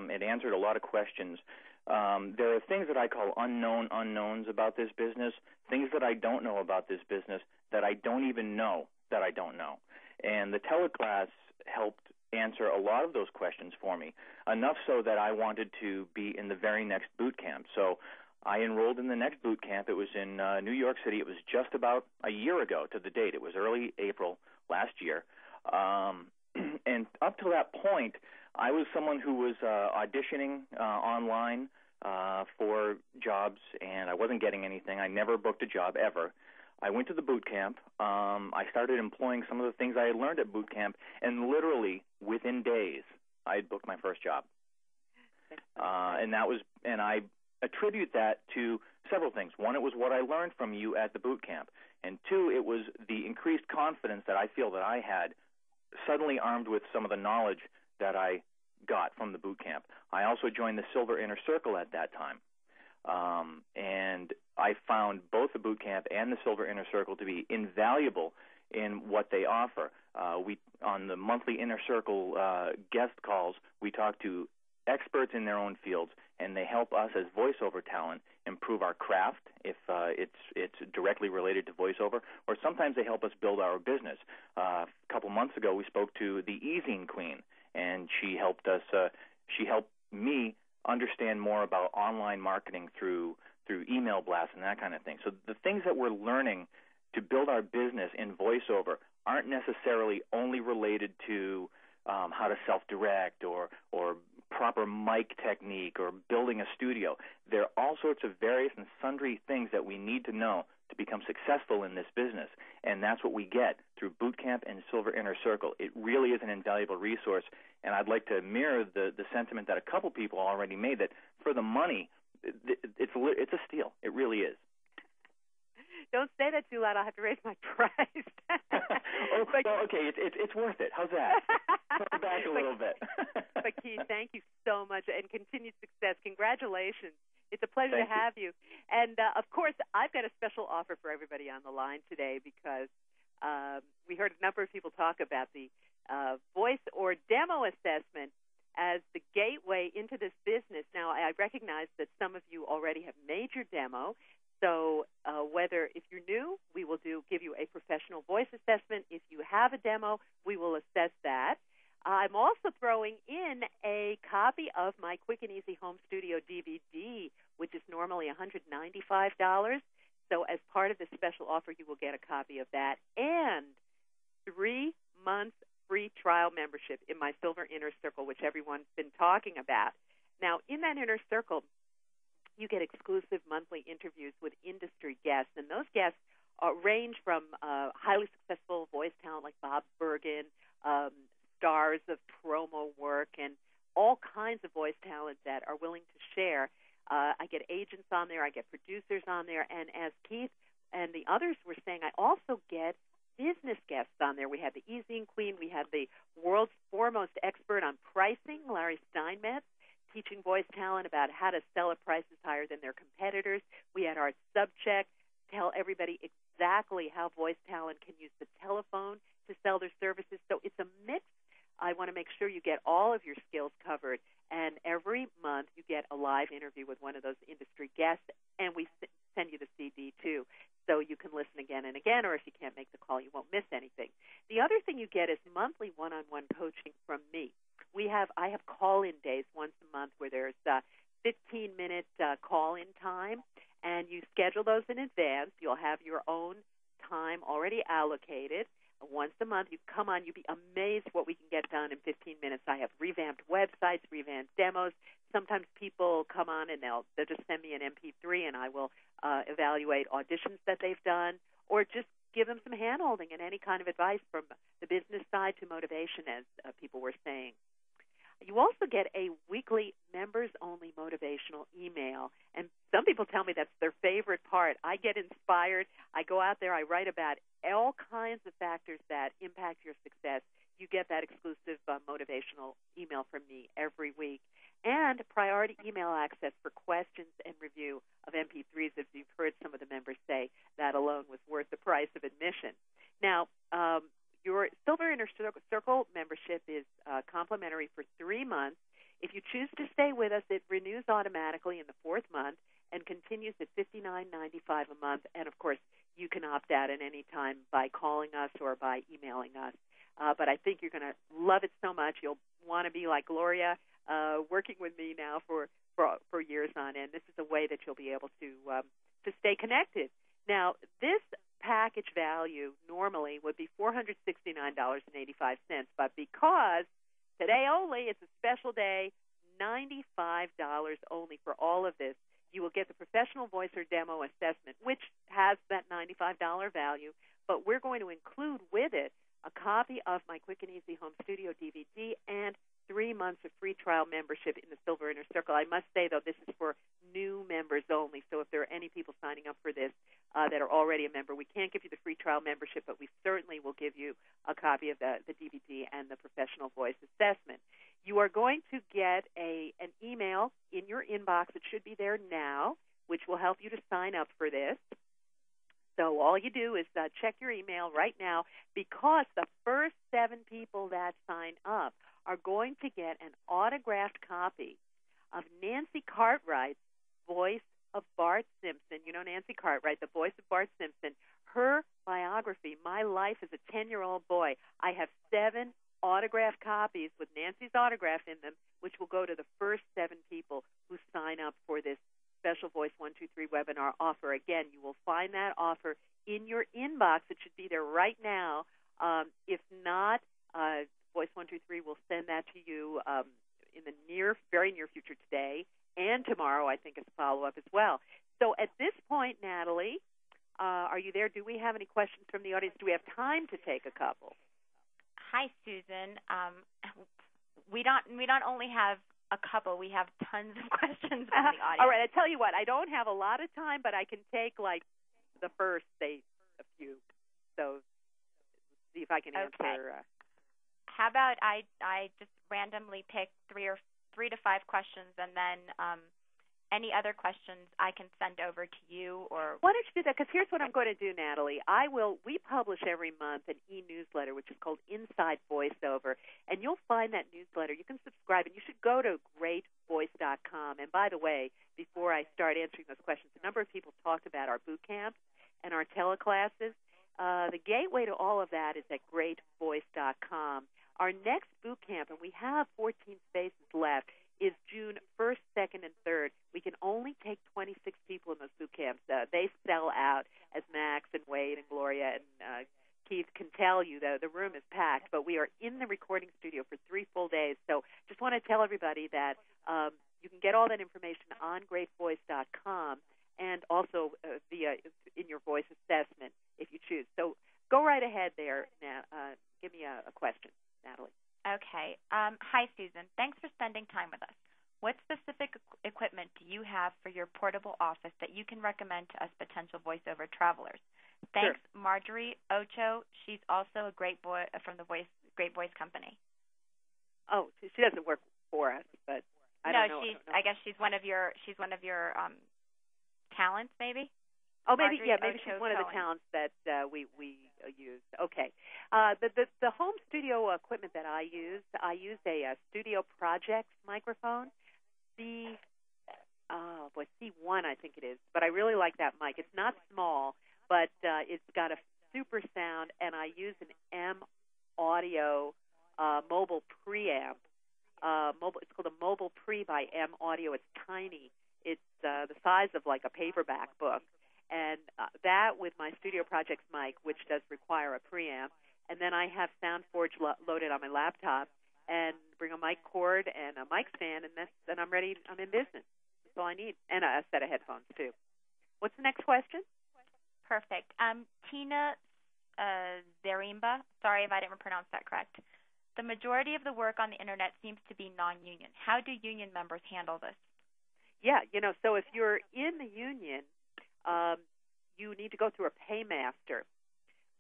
It answered a lot of questions. There are things that I call unknown unknowns about this business, things that I don't know about this business that I don't even know that I don't know. And the teleclass helped answer a lot of those questions for me, enough so that I wanted to be in the very next boot camp. So I enrolled in the next boot camp. It was in New York City. It was just about a year ago to the date. It was early April last year. And up to that point, I was someone who was auditioning online for jobs, and I wasn't getting anything. I never booked a job ever. I went to the boot camp. I started employing some of the things I had learned at boot camp, and literally within days, I had booked my first job. And I attribute that to several things. One, it was what I learned from you at the boot camp, and two, it was the increased confidence that I feel that I had, suddenly armed with some of the knowledge that I got from the boot camp. I also joined the Silver Inner Circle at that time. And I found both the boot camp and the Silver Inner Circle to be invaluable in what they offer. On the monthly Inner Circle guest calls, we talk to experts in their own fields, and they help us as voiceover talent improve our craft if it's directly related to voiceover, or sometimes they help us build our business. A couple months ago, we spoke to the Easing Queen, and she helped us. She helped me understand more about online marketing through email blasts and that kind of thing. So the things that we're learning to build our business in voiceover aren't necessarily only related to how to self-direct or proper mic technique or building a studio. There are all sorts of various and sundry things that we need to know to become successful in this business, and that's what we get through Boot Camp and Silver Inner Circle. It really is an invaluable resource, and I'd like to mirror the sentiment that a couple people already made, that for the money, it's a steal. It really is. Don't say that too loud. I'll have to raise my price. Okay. It's worth it. How's that? Throw it back a little bit. But, Keith, thank you so much, and continued success. Congratulations. It's a pleasure to have you. And, of course, I've got a special offer for everybody on the line today because we heard a number of people talk about the voice or demo assessment as the gateway into this business. Now, I recognize that some of you already have made your demo. So whether if you're new, we will give you a professional voice assessment. If you have a demo, we will assess that. I'm also throwing in a copy of my Quick and Easy Home Studio DVD, which is normally $195. So as part of this special offer, you will get a copy of that and 3 months free trial membership in my Silver Inner Circle, which everyone's been talking about. Now, in that Inner Circle, you get exclusive monthly interviews with industry guests, and those guests range from highly successful voice talent like Bob Bergen, stars of promo work, and all kinds of voice talent that are willing to share. I get agents on there, I get producers on there, and as Keith and the others were saying, I also get business guests on there. We had the Easing Queen, we had the world's foremost expert on pricing, Larry Steinmetz, teaching voice talent about how to sell at prices higher than their competitors. We had our subcheck tell everybody exactly how voice talent can use the telephone to sell their services. So it's a mix. I want to make sure you get all of your skills covered. And every month you get a live interview with one of those industry guests, and we send you the CD too. So you can listen again and again, or if you can't make the call, you won't miss anything. The other thing you get is monthly one-on-one coaching from me. I have call-in days once a month where there's 15-minute call-in time, and you schedule those in advance. You'll have your own time already allocated. Once a month, you come on, you'd be amazed what we can get done in 15 minutes. I have revamped websites, revamped demos. Sometimes people come on and they'll just send me an MP3, and I will evaluate auditions that they've done, or just give them some hand-holding and any kind of advice from the business side to motivation, as people were saying. You also get a weekly members-only motivational email, and some people tell me that's their favorite part. I get inspired. I go out there. I write about all kinds of factors that impact your success. You get that exclusive motivational email from me every week, and priority email access for questions and review of MP3s. As you've heard some of the members say, that alone was worth the price of admission. Now, your Silver Inner Circle membership is complimentary for 3 months. If you choose to stay with us, it renews automatically in the 4th month and continues at $59.95 a month. And, of course, you can opt out at any time by calling us or by emailing us. But I think you're going to love it so much. You'll want to be like Gloria, working with me now for years on end. This is a way that you'll be able to stay connected. Now, this package value normally would be $469.85, but because today only, it's a special day, $95 only for all of this. You will get the professional voice or demo assessment, which has that $95 value, but we're going to include with it a copy of my Quick and Easy Home Studio DVD and 3 months of free trial membership in the Silver Inner Circle. I must say, though, this is for new members only, so if there are any people signing up for this that are already a member, we can't give you the free trial membership, but we certainly will give you a copy of the DVD and the professional voice assessment. You are going to get an email in your inbox. It should be there now, which will help you to sign up for this. So all you do is check your email right now, because the first 7 people that sign up are going to get an autographed copy of Nancy Cartwright's Voice of Bart Simpson. You know Nancy Cartwright, the voice of Bart Simpson. Her biography, My Life as a 10-Year-Old Boy. I have 7 autographed copies with Nancy's autograph in them, which will go to the first 7 people who sign up for this special Voice 123 webinar offer. Again, you will find that offer in your inbox. It should be there right now. If not, Voice 123 will send that to you in the very near future today and tomorrow, I think, as a follow-up as well. So at this point, Natalie, are you there? Do we have any questions from the audience? Do we have time to take a couple? Hi, Susan. We don't only have a couple. We have tons of questions from the audience. All right. I tell you what. I don't have a lot of time, but I can take like the first, say, a few. So see if I can answer. How about I just randomly pick 3 to 5 questions, and then any other questions I can send over to you. Or why don't you do that? Because here's what I'm going to do, Natalie. We publish every month an e-newsletter, which is called Inside VoiceOver, and you'll find that newsletter. You can subscribe, and you should go to greatvoice.com. And by the way, before I start answering those questions, a number of people talked about our boot camps and our teleclasses. The gateway to all of that is at greatvoice.com. Our next boot camp, and we have 14 spaces left, is June 1st, 2nd, and 3rd. We can only take 26 people in those boot camps. They sell out, as Max and Wade and Gloria and Keith can tell you. The room is packed, but we are in the recording studio for 3 full days. So just want to tell everybody that you can get all that information on greatvoice.com and also via in your voice assessment if you choose. So go right ahead there. Now, give me a question, Natalie. Okay. Hi, Susan. Thanks for spending time with us. What specific equipment do you have for your portable office that you can recommend to us potential voiceover travelers? Thanks, sure. Marjorie Ocho. She's also a great boy from the Great Voice Company. Oh, she doesn't work for us, but I don't know. I guess she's one of your talents, maybe. Oh, maybe she's one of the talents that we use. Okay. The home studio equipment that I use a Studio Projects microphone, C1, I think it is. But I really like that mic. It's not small, but it's got a super sound, and I use an M Audio mobile preamp. It's called a Mobile Pre by M Audio. It's tiny. It's the size of like a paperback book. And that with my Studio Projects mic, which does require a preamp, and then I have SoundForge loaded on my laptop, and bring a mic cord and a mic stand, and then I'm ready. I'm in business. That's all I need, and a set of headphones too. What's the next question? Perfect. Tina Zarimba. Sorry if I didn't pronounce that correct. The majority of the work on the internet seems to be non-union. How do union members handle this? Yeah, so if you're in the union, you need to go through a paymaster,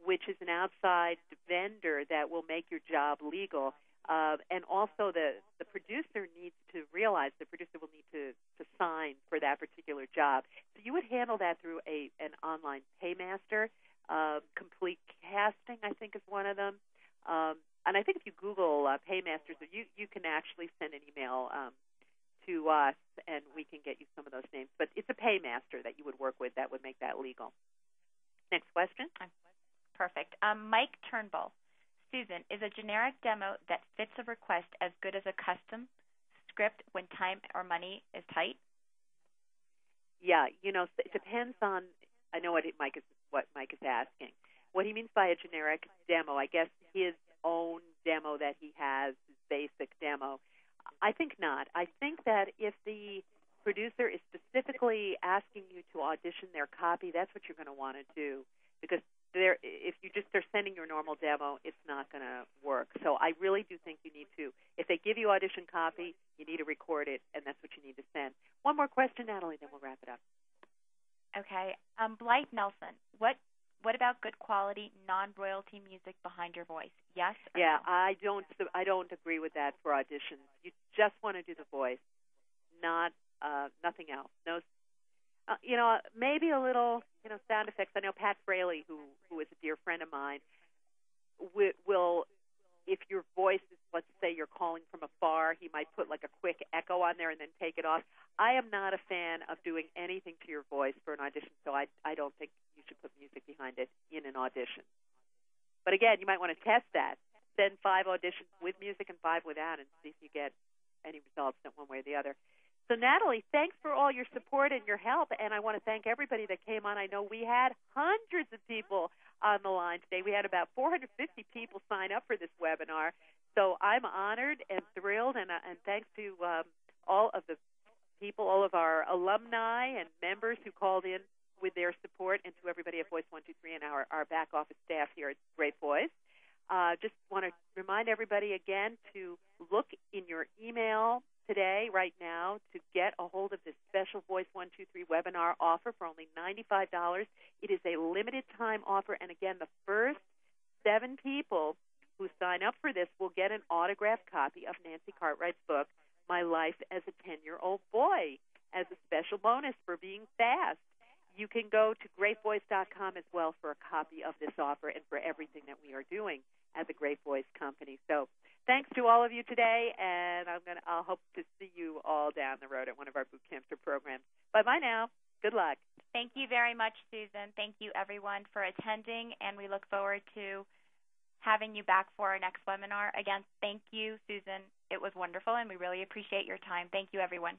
which is an outside vendor that will make your job legal. And also the producer needs to realize the producer will need to sign for that particular job. So you would handle that through an online paymaster. Complete Casting, I think, is one of them. And I think if you Google paymasters, you can actually send an email to us, and we can get you some of those names. But it's a paymaster that you would work with that would make that legal. Next question. Perfect. Mike Turnbull. Susan, is a generic demo that fits a request as good as a custom script when time or money is tight? Yeah, it depends on. I know what Mike is asking. What he means by a generic demo, I guess his own demo that he has, his basic demo. I think not. I think that if the producer is specifically asking you to audition their copy, that's what you're going to want to do, because if they're sending your normal demo, it's not going to work. So I really do think you need to, if they give you audition copy, you need to record it, and that's what you need to send. One more question, Natalie, then we'll wrap it up. Okay. Blythe Nelson, what about good quality, non-royalty music behind your voice? Yes or no? I don't agree with that for auditions. You just want to do the voice, not nothing else. No, maybe a little, sound effects. I know Pat Fraley, who is a dear friend of mine, will, if your voice is, let's say you're calling from afar, he might put like a quick echo on there and then take it off. I am not a fan of doing anything to your voice for an audition, so I don't think you should put music behind it in an audition. But again, you might want to test that. Send 5 auditions with music and 5 without and see if you get any results one way or the other. So, Natalie, thanks for all your support and your help, and I want to thank everybody that came on. I know we had hundreds of people on the line today. We had about 450 people sign up for this webinar, so I'm honored and thrilled, and thanks to all of the people, all of our alumni and members who called in with their support, and to everybody at Voice 123 and our back office staff here at Great Voice. Just want to remind everybody again to look in your email today, right now, to get a hold of this special Voice 123 webinar offer for only $95. It is a limited time offer, and again, the first 7 people who sign up for this will get an autographed copy of Nancy Cartwright's book, My Life as a 10-Year-Old Boy, as a special bonus for being fast. You can go to greatvoice.com as well for a copy of this offer and for everything that we are doing at the Great Voice Company. So thanks to all of you today, and I'll hope to see you all down the road at one of our boot camps or programs. Bye-bye now. Good luck. Thank you very much, Susan. Thank you, everyone, for attending, and we look forward to having you back for our next webinar. Again, thank you, Susan. It was wonderful, and we really appreciate your time. Thank you, everyone.